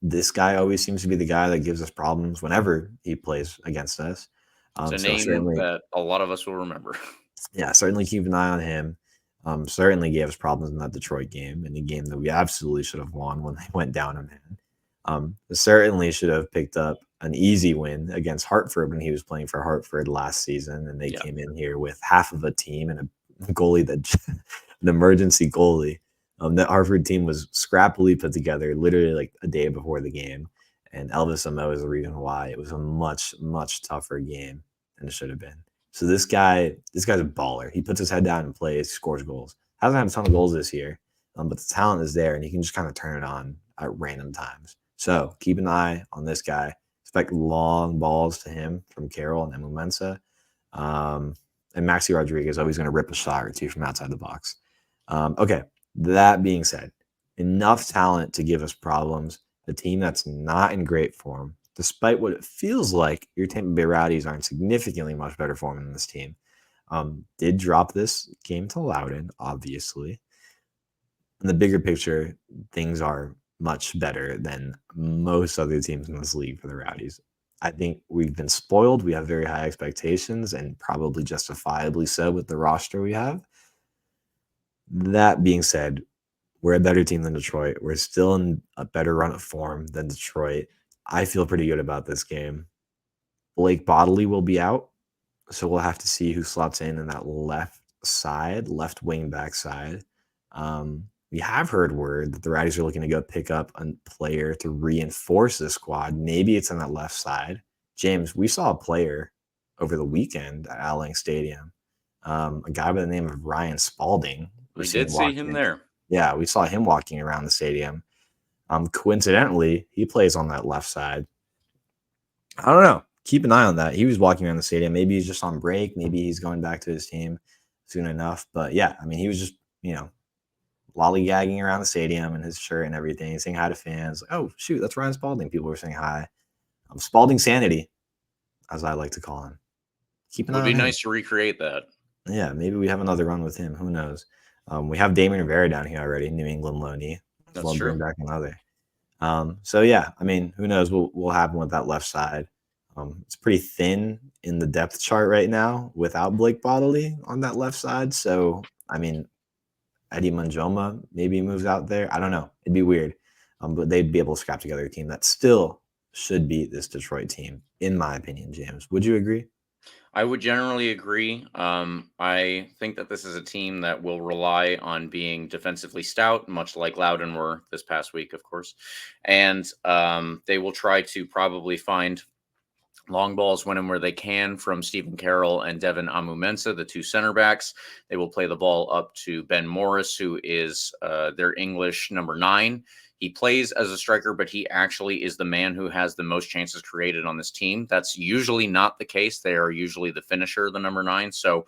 this guy always seems to be the guy that gives us problems whenever he plays against us. It's a name that a lot of us will remember. Yeah, certainly keep an eye on him. Certainly gave us problems in that Detroit game, in a game that we absolutely should have won when they went down a man. Certainly should have picked up an easy win against Hartford when he was playing for Hartford last season, and they came in here with half of a team and a goalie that an emergency goalie. That Hartford team was scrappily put together literally like a day before the game, and Elvis Amo is the reason why it was a much, much tougher game than it should have been. So this guy's a baller. He puts his head down and plays, scores goals. Hasn't had a ton of goals this year, but the talent is there, and he can just kind of turn it on at random times. So keep an eye on this guy. Expect long balls to him from Carroll and Emumensa. And Maxi Rodriguez is always going to rip a shot or two from outside the box. Okay, that being said, enough talent to give us problems. The team that's not in great form, despite what it feels like your Tampa Bay Rowdies are in significantly much better form than this team. Did drop this game to Loudoun, obviously. In the bigger picture, things are much better than most other teams in this league for the Rowdies. I think we've been spoiled. We have very high expectations, and probably justifiably so with the roster we have. That being said, we're a better team than Detroit. We're still in a better run of form than Detroit. I feel pretty good about this game. Blake Bodley will be out, so we'll have to see who slots in that left wing back side. We have heard word that the Rowdies are looking to go pick up a player to reinforce the squad. Maybe it's on that left side. James, we saw a player over the weekend at Al Lang Stadium, a guy by the name of Ryan Spalding. We did see him there. Yeah, we saw him walking around the stadium. Coincidentally, he plays on that left side. I don't know. Keep an eye on that. He was walking around the stadium. Maybe he's just on break. Maybe he's going back to his team soon enough. But yeah, I mean, he was just, lollygagging around the stadium in his shirt and everything, saying hi to fans. Like, oh, shoot, that's Ryan Spalding. People were saying hi. Spalding Sanity, as I like to call him. Keep an eye on him. It would be nice to recreate that. Yeah, maybe we have another run with him. Who knows? We have Damien Rivera down here already, New England loanee. That's true. Bring back another. So yeah, I mean, who knows what will happen with that left side? It's pretty thin in the depth chart right now without Blake Bodley on that left side. So I mean, Eddie Manjoma maybe moves out there. I don't know. It'd be weird, but they'd be able to scrap together a team that still should beat this Detroit team, in my opinion. James, would you agree? I would generally agree. I think that this is a team that will rely on being defensively stout, much like Loudoun were this past week, of course. And they will try to probably find long balls when and where they can from Stephen Carroll and Devin Amumensa, the 2 center backs. They will play the ball up to Ben Morris, who is their English number 9. He plays as a striker, but he actually is the man who has the most chances created on this team. That's usually not the case. They are usually the finisher, the number 9. So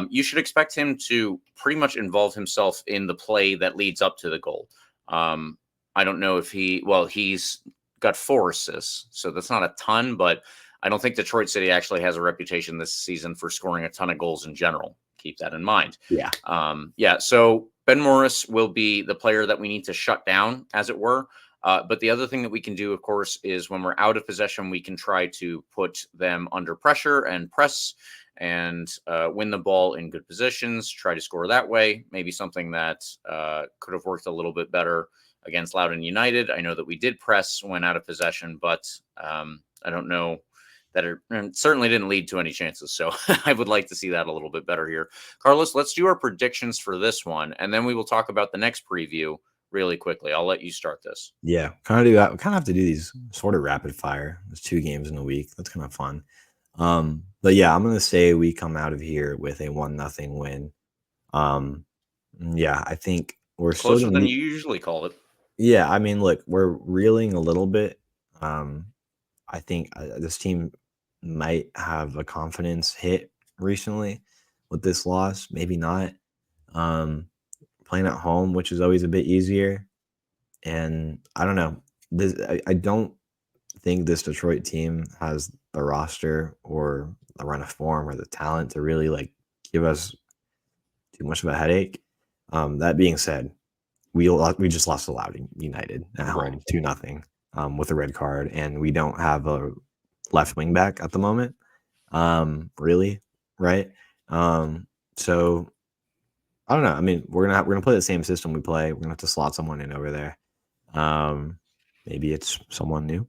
you should expect him to pretty much involve himself in the play that leads up to the goal. I don't know if he's got 4 assists, so that's not a ton, but I don't think Detroit City actually has a reputation this season for scoring a ton of goals in general. Keep that in mind. Yeah. So Ben Morris will be the player that we need to shut down, as it were. But the other thing that we can do, of course, is when we're out of possession, we can try to put them under pressure and press and win the ball in good positions, try to score that way. Maybe something that could have worked a little bit better against Loudoun United. I know that we did press when out of possession, but I don't know that it certainly didn't lead to any chances. So I would like to see that a little bit better here. Carlos, let's do our predictions for this one, and then we will talk about the next preview really quickly. I'll let you start this. Yeah, kind of do that. We kind of have to do these sort of rapid fire. There's 2 games in a week. That's kind of fun. But yeah, I'm gonna say we come out of here with a 1-0 win. Yeah, I think we're Closer still than gonna you usually call it. Yeah, I mean, look, we're reeling a little bit. I think this team might have a confidence hit recently with this loss. Maybe not. Playing at home, which is always a bit easier. And I don't know. I don't think this Detroit team has the roster or the run of form or the talent to really like give us too much of a headache. That being said, we just lost to Loudoun United at home 2-0 with a red card, and we don't have a left wing back at the moment. Really, right? So I don't know. I mean, we're gonna play the same system we play. We're gonna have to slot someone in over there. Maybe it's someone new.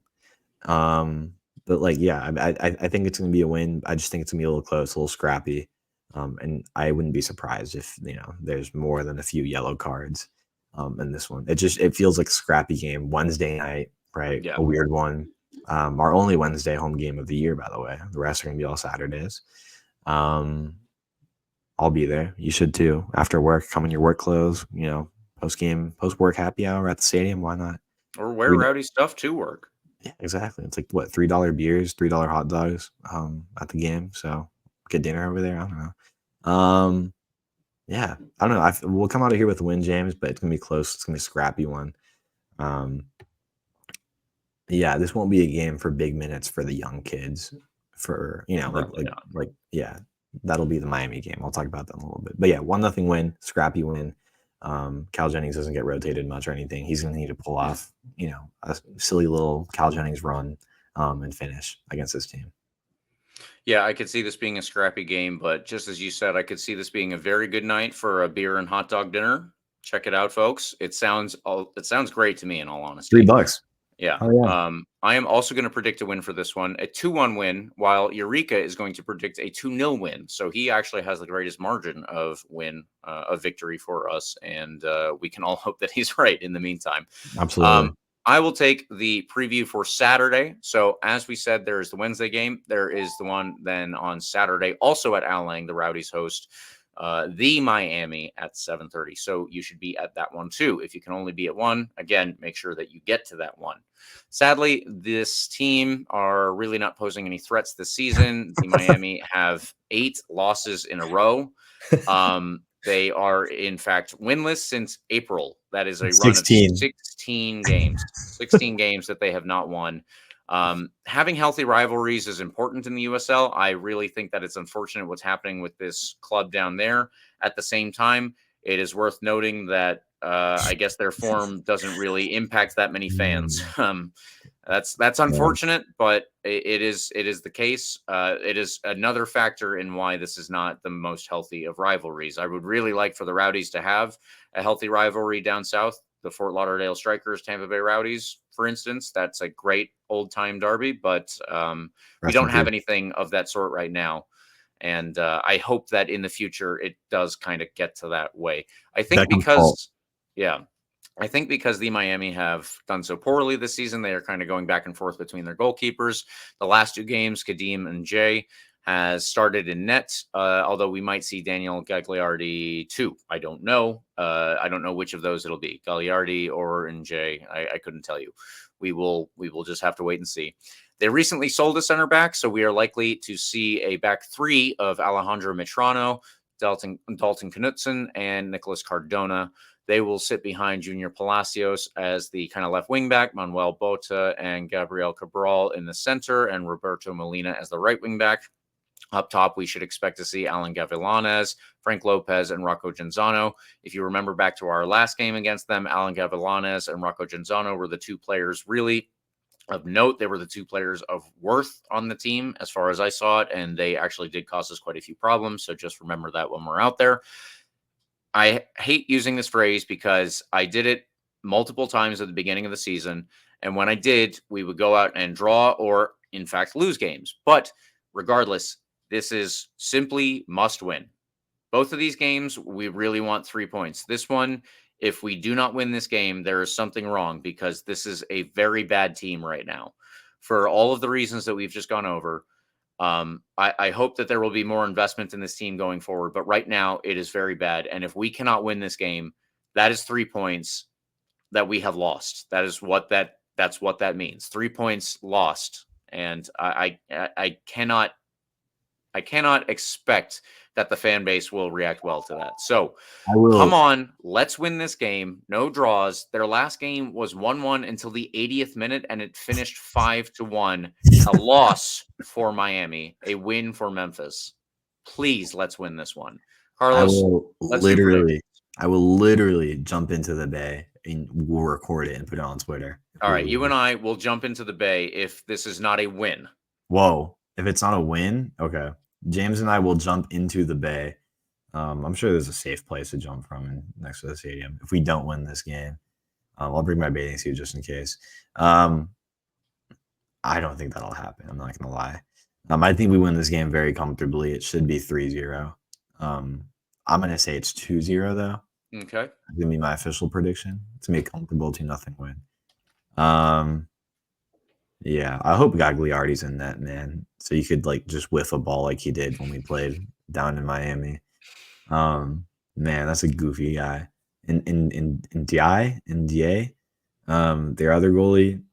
But like, yeah, I think it's gonna be a win. I just think it's gonna be a little close, a little scrappy. And I wouldn't be surprised if there's more than a few yellow cards in this one. It feels like a scrappy game. Wednesday night, right? Yeah. A weird one. Our only Wednesday home game of the year, by the way. The rest are gonna be all Saturdays. I'll be there. You should too. After work, come in your work clothes, post work happy hour at the stadium. Why not? Or wear Rowdy stuff to work. Yeah, exactly. It's like what, $3 beers, $3 hot dogs at the game. So get dinner over there. I don't know. Yeah, I don't know. We'll come out of here with a win, James, but it's gonna be close. It's gonna be a scrappy one. Yeah, this won't be a game for big minutes for the young kids. Yeah, that'll be the Miami game. I'll talk about that in a little bit. But yeah, 1-0 win, scrappy win. Cal Jennings doesn't get rotated much or anything. He's going to need to pull off, a silly little Cal Jennings run and finish against this team. Yeah, I could see this being a scrappy game, but just as you said, I could see this being a very good night for a beer and hot dog dinner. Check it out, folks. It sounds great to me, in all honesty. $3. Yeah. Oh, yeah. I am also going to predict a win for this one, a 2-1 win, while Eureka is going to predict a 2-0 win. So he actually has the greatest margin of victory for us, and we can all hope that he's right in the meantime. Absolutely. I will take the preview for Saturday. So as we said, there is the Wednesday game. There is the one then on Saturday, also at Al Lang, the Rowdies host the Miami at 7:30. So you should be at that one too. If you can only be at one, again, make sure that you get to that one. Sadly, this team are really not posing any threats this season. The Miami have 8 losses in a row. They are, in fact, winless since April. That is a 16. run of 16 games. 16 games that they have not won. Having healthy rivalries is important in the USL. I really think that it's unfortunate what's happening with this club down there. At the same time, it is worth noting that I guess their form doesn't really impact that many fans. That's unfortunate, but it is the case. It is another factor in why this is not the most healthy of rivalries. I would really like for the Rowdies to have a healthy rivalry down south. The Fort Lauderdale Strikers, Tampa Bay Rowdies, for instance. That's a great old-time derby, but we don't have anything of that sort right now. And I hope that in the future it does kind of get to that way. I think because the Miami have done so poorly this season, they are kind of going back and forth between their goalkeepers. The last 2 games, Kadeem and Jay has started in net, although we might see Daniel Gagliardi too. I don't know. I don't know which of those it'll be, Gagliardi or Njay. I couldn't tell you. We will just have to wait and see. They recently sold a center back, so we are likely to see a back 3 of Alejandro Mitrano, Dalton Knutson, and Nicholas Cardona. They will sit behind Junior Palacios as the kind of left wing back, Manuel Bota and Gabriel Cabral in the center, and Roberto Molina as the right wing back. Up top, we should expect to see Alan Gavilanes, Frank Lopez, and Rocco Genzano. If you remember back to our last game against them, Alan Gavilanes and Rocco Genzano were the two players really of note. They were the two players of worth on the team as far as I saw it, and they actually did cause us quite a few problems. So just remember that when we're out there. I hate using this phrase because I did it multiple times at the beginning of the season. And when I did, we would go out and draw or, in fact, lose games. But regardless, this is simply must win. Both of these games, we really want 3 points. This one, if we do not win this game, there is something wrong because this is a very bad team right now. For all of the reasons that we've just gone over, I hope that there will be more investment in this team going forward. But right now, it is very bad. And if we cannot win this game, that is 3 points that we have lost. That's what that means. 3 points lost. And I cannot expect that the fan base will react well to that. So come on, let's win this game. No draws. Their last game was 1-1 until the 80th minute, and it finished 5-1. A loss for Miami, a win for Memphis. Please, let's win this one. Carlos, I will literally jump into the bay and we'll record it and put it on Twitter. All right, you and I will jump into the bay if this is not a win. Whoa, if it's not a win, okay. James and I will jump into the bay. I'm sure there's a safe place to jump from next to the stadium. If we don't win this game, I'll bring my bathing suit just in case. I don't think that'll happen. I'm not going to lie. I think we win this game very comfortably. It should be 3-0. I'm going to say it's 2-0, though. Okay. It's going to be my official prediction. It's going to be a comfortable 2-0 win. Yeah, I hope Gagliardi's in net, man. So you could just whiff a ball like he did when we played down in Miami. Man, that's a goofy guy. In DI, their other goalie,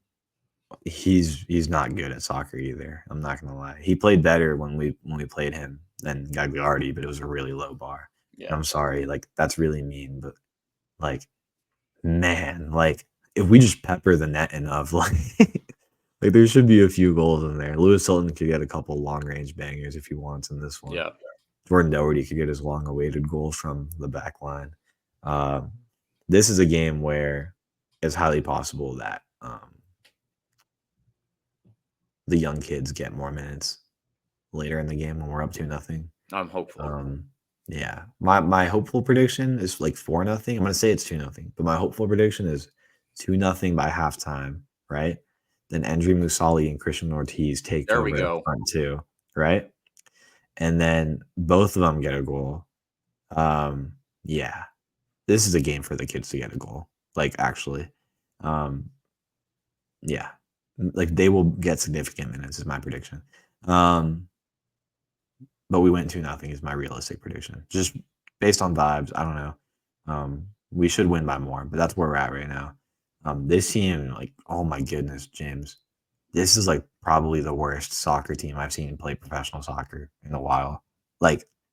he's not good at soccer either. I'm not gonna lie. He played better when we played him than Gagliardi, but it was a really low bar. Yeah. I'm sorry, that's really mean, but man, if we just pepper the net enough, there should be a few goals in there. Lewis Hilton could get a couple long-range bangers if he wants in this one. Yeah. Jordan Doherty could get his long-awaited goal from the back line. This is a game where it's highly possible that the young kids get more minutes later in the game when we're up 2-0. I'm hopeful. Yeah. My hopeful prediction is 4-0. I'm going to say it's 2-0, but my hopeful prediction is 2-0 by halftime, right? Then Andre Musali and Christian Ortiz take over the front two, right? And then both of them get a goal. Yeah. This is a game for the kids to get a goal. Actually. Yeah. They will get significant minutes is my prediction. But we went 2-0 is my realistic prediction. Just based on vibes, I don't know. We should win by more, but that's where we're at right now. This team, oh my goodness, James, this is probably the worst soccer team I've seen play professional soccer in a while.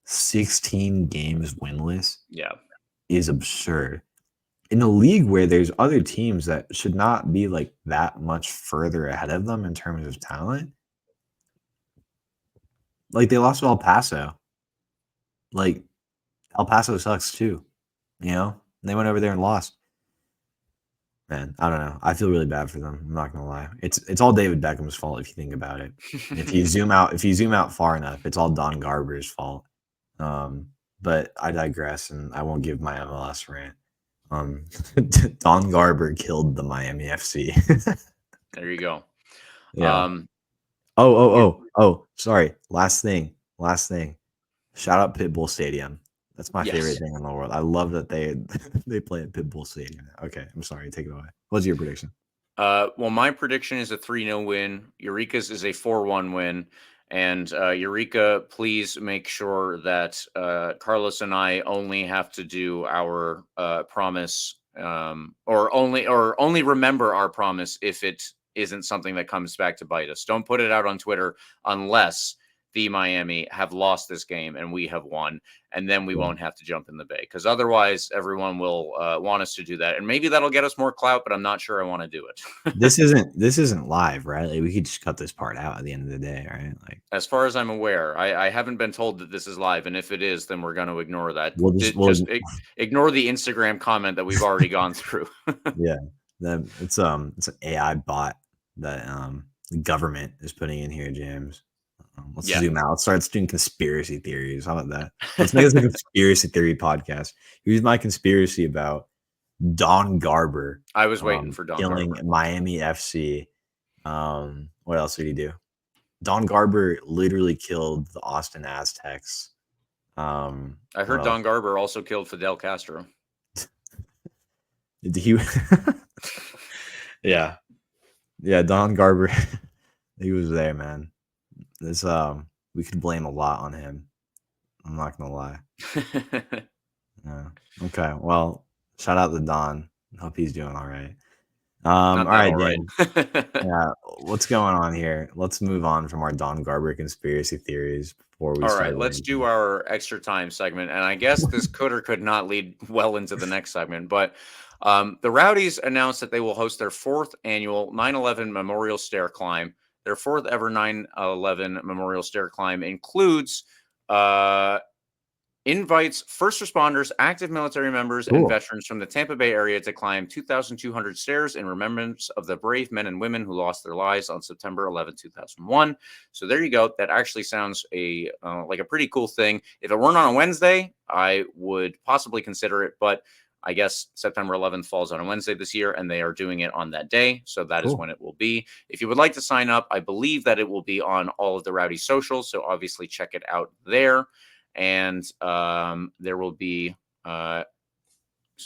16 games winless. Yeah, is absurd. In a league where there's other teams that should not be that much further ahead of them in terms of talent. They lost to El Paso. El Paso sucks too. They went over there and lost. Man, I don't know. I feel really bad for them. I'm not gonna lie. It's all David Beckham's fault if you think about it. If you zoom out far enough, it's all Don Garber's fault. But I digress, and I won't give my MLS rant. Don Garber killed the Miami FC. There you go. Yeah. Sorry. Last thing. Shout out Pitbull Stadium. That's my favorite thing in the world. I love that they play at Pitbull Stadium. Okay, I'm sorry. Take it away. What's your prediction? Well, my prediction is a 3-0 win. Eureka's is a 4-1 win. And Eureka, please make sure that Carlos and I only have to do our promise, or only remember our promise if it isn't something that comes back to bite us. Don't put it out on Twitter unless the Miami have lost this game and we have won, and then we Yeah. won't have to jump in the Bay, because otherwise everyone will want us to do that, and maybe that'll get us more clout, but I'm not sure I want to do it. This isn't live, right? Like, we could just cut this part out at the end of the day, right? Like, As far as I'm aware, I haven't been told that this is live, and if it is, then we're going to ignore that. we'll just Ignore the Instagram comment that we've already gone through. yeah. It's an AI bot that the government is putting in here, James. Let's zoom out. Let's start doing conspiracy theories. How about that? Let's make this a conspiracy theory podcast. Here's my conspiracy about Don Garber. I was waiting for Don killing Garber. Miami FC. What else did he do? Don Garber literally killed the Austin Aztecs. I heard Don Garber also killed Fidel Castro. He yeah. Don Garber, he was there, man. This we could blame a lot on him. I'm not gonna lie. Yeah. Okay. Well, shout out to Don. Hope he's doing all right. All right, Dan. Yeah. What's going on here? Let's move on from our Don Garber conspiracy theories before we All start. right, let's do our extra time segment. And I guess this could or could not lead well into the next segment, but the Rowdies announced that they will host their 4th annual 9/11 Memorial Stair Climb. Their 4th ever 9/11 Memorial Stair Climb includes invites first responders, active military members, and veterans from the Tampa Bay area to climb 2,200 stairs in remembrance of the brave men and women who lost their lives on September 11, 2001. So there you go. That actually sounds like a pretty cool thing. If it weren't on a Wednesday, I would possibly consider it, but I guess September 11th falls on a Wednesday this year, and they are doing it on that day. So that is when it will be. If you would like to sign up, I believe that it will be on all of the Rowdy socials. So obviously check it out there. And there will be,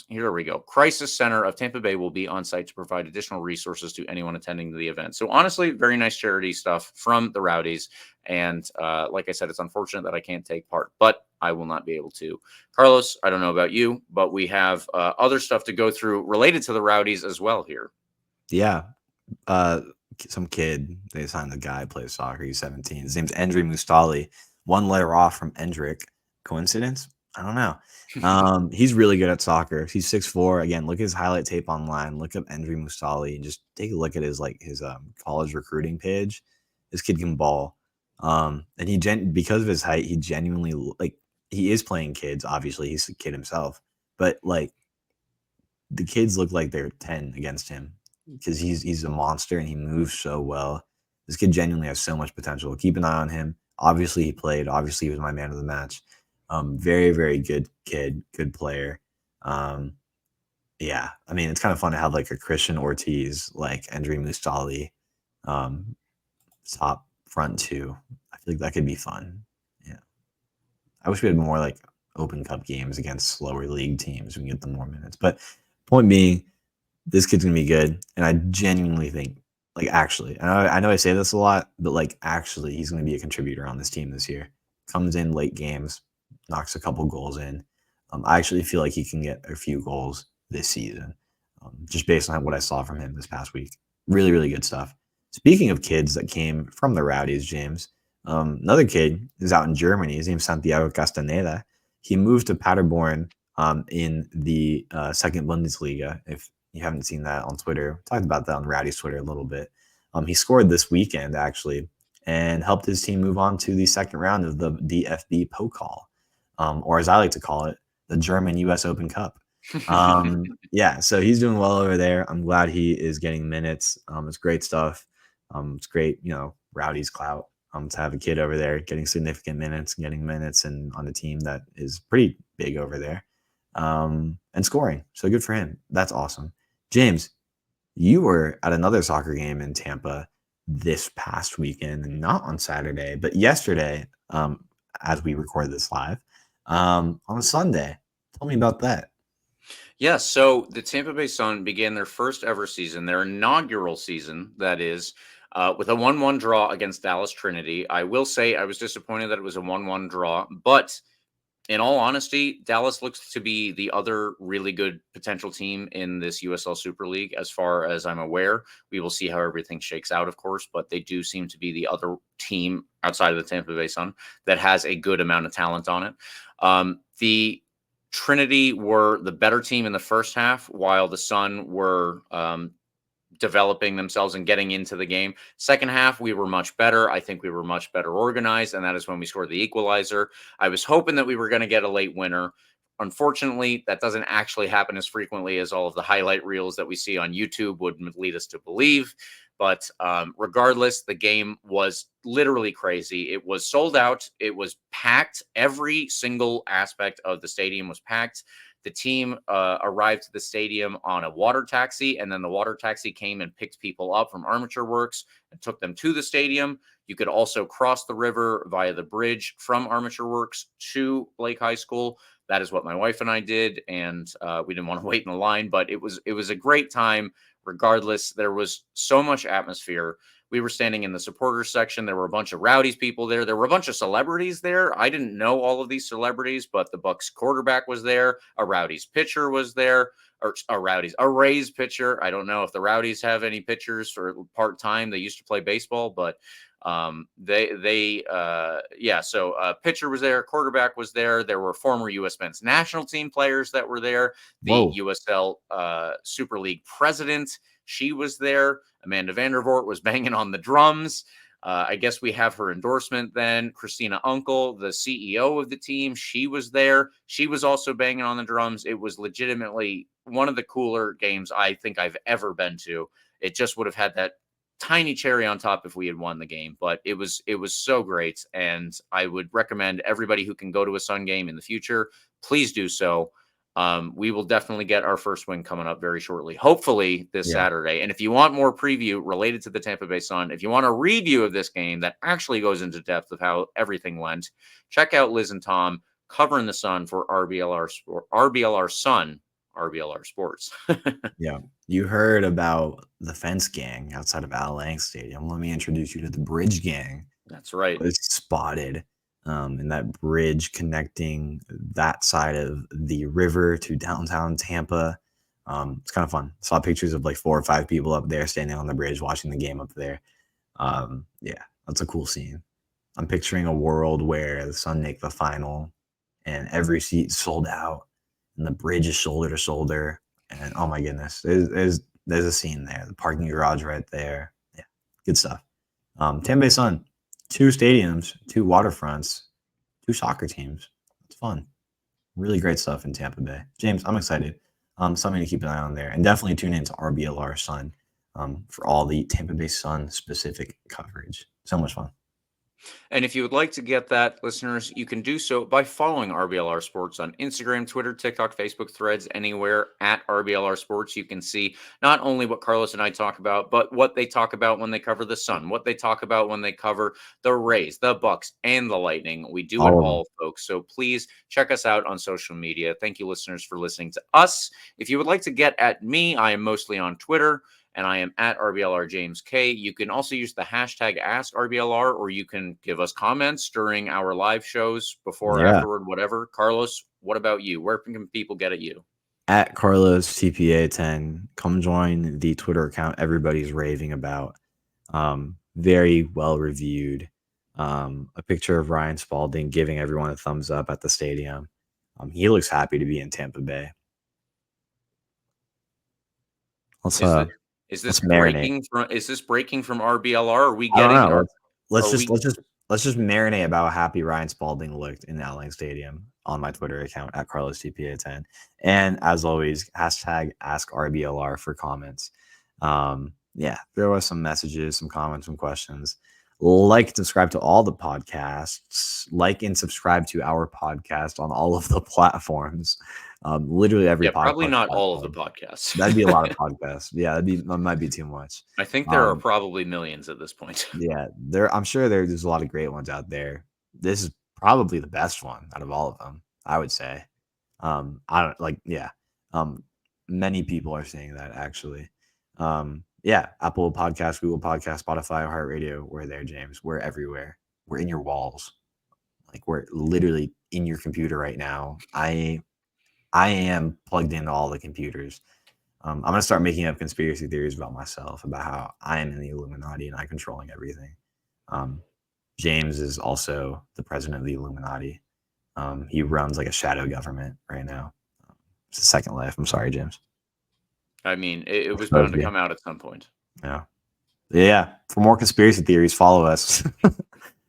here we go. Crisis Center of Tampa Bay will be on site to provide additional resources to anyone attending the event. So honestly, very nice charity stuff from the Rowdies. And like I said, it's unfortunate that I can't take part, but I will not be able to. Carlos, I don't know about you, but we have other stuff to go through related to the Rowdies as well here. Yeah. Some kid, they assigned the guy plays soccer. He's 17. His name's Endry Mustali. 1 letter off from Endrick. Coincidence? I don't know. He's really good at soccer. He's 6'4". Again, look at his highlight tape online. Look up Endry Mustali and just take a look at his college recruiting page. This kid can ball. And because of his height, he genuinely he is playing kids. Obviously, he's a kid himself, but the kids look like they're 10 against him because he's a monster and he moves so well. This kid genuinely has so much potential. Keep an eye on him. Obviously, he played. Obviously, he was my man of the match. Very, very good kid, good player. Yeah, I mean, it's kind of fun to have a Christian Ortiz, Endry Mustali, top front two. I feel like that could be fun. Yeah, I wish we had more Open Cup games against slower league teams. We can get them more minutes. But point being, this kid's gonna be good, and I genuinely think. Actually, I know I say this a lot, but actually, he's going to be a contributor on this team this year. Comes in late games, knocks a couple goals in. I actually feel like he can get a few goals this season, just based on what I saw from him this past week. Really, really good stuff. Speaking of kids that came from the Rowdies, James, another kid is out in Germany. His name's Santiago Castaneda. He moved to Paderborn in the second Bundesliga. If you haven't seen that on Twitter, talked about that on Rowdy's Twitter a little bit. He scored this weekend actually and helped his team move on to the second round of the DFB Pokal, or as I like to call it, the German US Open Cup. Yeah, so he's doing well over there. I'm glad he is getting minutes. It's great stuff. It's great, Rowdy's clout to have a kid over there getting significant minutes, and on a team that is pretty big over there, and scoring. So good for him. That's awesome. James, you were at another soccer game in Tampa this past weekend, not on Saturday, but yesterday, as we record this live, on a Sunday. Tell me about that. Yeah, so the Tampa Bay Sun began their first ever season, their inaugural season, that is, with a 1-1 draw against Dallas Trinity. I will say I was disappointed that it was a 1-1 draw, but In all honesty, Dallas looks to be the other really good potential team in this USL Super League, as far as I'm aware. We will see how everything shakes out, of course, but they do seem to be the other team outside of the Tampa Bay Sun that has a good amount of talent on it. The Trinity were the better team in the first half, while the Sun were developing themselves and getting into the game. Second half, we were much better. I think we were much better organized, and that is when we scored the equalizer. I was hoping that we were going to get a late winner. Unfortunately, that doesn't actually happen as frequently as all of the highlight reels that we see on YouTube would lead us to believe. But regardless, the game was literally crazy. It was sold out. It was packed. Every single aspect of the stadium was packed. The team arrived to the stadium on a water taxi, and then the water taxi came and picked people up from Armature Works and took them to the stadium. You could also cross the river via the bridge from Armature Works to Blake High School. That is what my wife and I did, and we didn't want to wait in the line, but it was a great time. Regardless, there was so much atmosphere. We were standing in the supporters section. There were a bunch of Rowdies people there. There were a bunch of celebrities there. I didn't know all of these celebrities, but the Bucks quarterback was there. A Rowdies pitcher was there, or a Rays pitcher. I don't know if the Rowdies have any pitchers for part-time. They used to play baseball, but so pitcher was there, quarterback was there. There were former U.S. men's national team players that were there. The USL Super League president, she was there. Amanda Vandervoort was banging on the drums. I guess we have her endorsement then. Christina Uncle, the CEO of the team, she was there. She was also banging on the drums. It was legitimately one of the cooler games I think I've ever been to. It just would have had that tiny cherry on top if we had won the game, but it was so great, and I would recommend everybody who can go to a Sun game in the future, please do so. We will definitely get our first win coming up very shortly, hopefully this Saturday. And if you want more preview related to the Tampa Bay Sun, if you want a review of this game that actually goes into depth of how everything went, check out Liz and Tom covering the Sun for RBLR Sun, RBLR Sports. Yeah. You heard about the fence gang outside of Al Lang Stadium. Let me introduce you to the bridge gang. That's right. It's spotted in that bridge connecting that side of the river to downtown Tampa. It's kind of fun. Saw pictures of like 4 or 5 people up there standing on the bridge watching the game up there. Yeah, that's a cool scene. I'm picturing a world where the Sun make the final and every seat sold out and the bridge is shoulder to shoulder. And oh my goodness, there's a scene there. The parking garage right there. Yeah, good stuff. Tampa Bay Sun, 2 stadiums, 2 waterfronts, 2 soccer teams. It's fun. Really great stuff in Tampa Bay. James, I'm excited. Something to keep an eye on there. And definitely tune in to RBLR Sun for all the Tampa Bay Sun specific coverage. So much fun. And if you would like to get that, listeners, you can do so by following RBLR Sports on Instagram, Twitter, TikTok, Facebook, Threads, anywhere at RBLR Sports. You can see not only what Carlos and I talk about, but what they talk about when they cover the Sun, what they talk about when they cover the Rays, the Bucks, and the Lightning. We do it all, folks. So please check us out on social media. Thank you, listeners, for listening to us. If you would like to get at me, I am mostly on Twitter, and I am at RBLR James K. You can also use the hashtag AskRBLR, or you can give us comments during our live shows before or afterward, whatever. Carlos, what about you? Where can people get at you? At Carlos TPA10. Come join the Twitter account everybody's raving about. Very well reviewed. A picture of Ryan Spalding giving everyone a thumbs up at the stadium. He looks happy to be in Tampa Bay. Is this breaking from RBLR? Are we getting? I don't know. Let's just marinate about how happy Ryan Spalding looked in the Al Lang Stadium on my Twitter account at Carlos TPA10. And as always, hashtag AskRBLR for comments. There was some messages, some comments, some questions. Like and subscribe to all the podcasts. Like and subscribe to our podcast on all of the platforms. Literally every podcast. Probably not all of the podcasts. That'd be a lot of podcasts. Yeah, that might be too much. I think there are probably millions at this point. Yeah, I'm sure there's a lot of great ones out there. This is probably the best one out of all of them, I would say. Many people are saying that actually. Apple Podcasts, Google Podcasts, Spotify, iHeartRadio. We're there, James. We're everywhere. We're in your walls. Like, we're literally in your computer right now. I am plugged into all the computers. I'm gonna start making up conspiracy theories about myself, about how I am in the Illuminati and I'm controlling everything. James is also the president of the Illuminati. He runs like a shadow government right now. It's the Second Life. I'm sorry, James. I mean, it was bound to come out at some point. Yeah. For more conspiracy theories, follow us.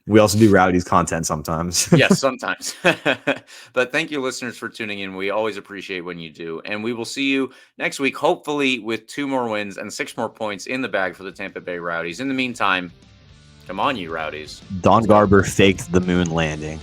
We also do Rowdies content sometimes. Yes, sometimes. But thank you, listeners, for tuning in. We always appreciate when you do. And we will see you next week, hopefully with 2 more wins and 6 more points in the bag for the Tampa Bay Rowdies. In the meantime, come on, you Rowdies. Don Garber faked the moon landing.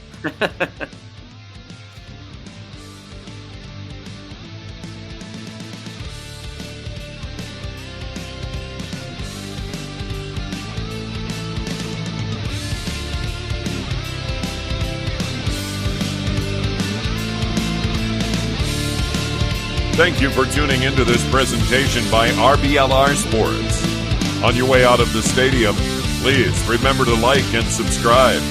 Thank you for tuning into this presentation by RBLR Sports. On your way out of the stadium, please remember to like and subscribe.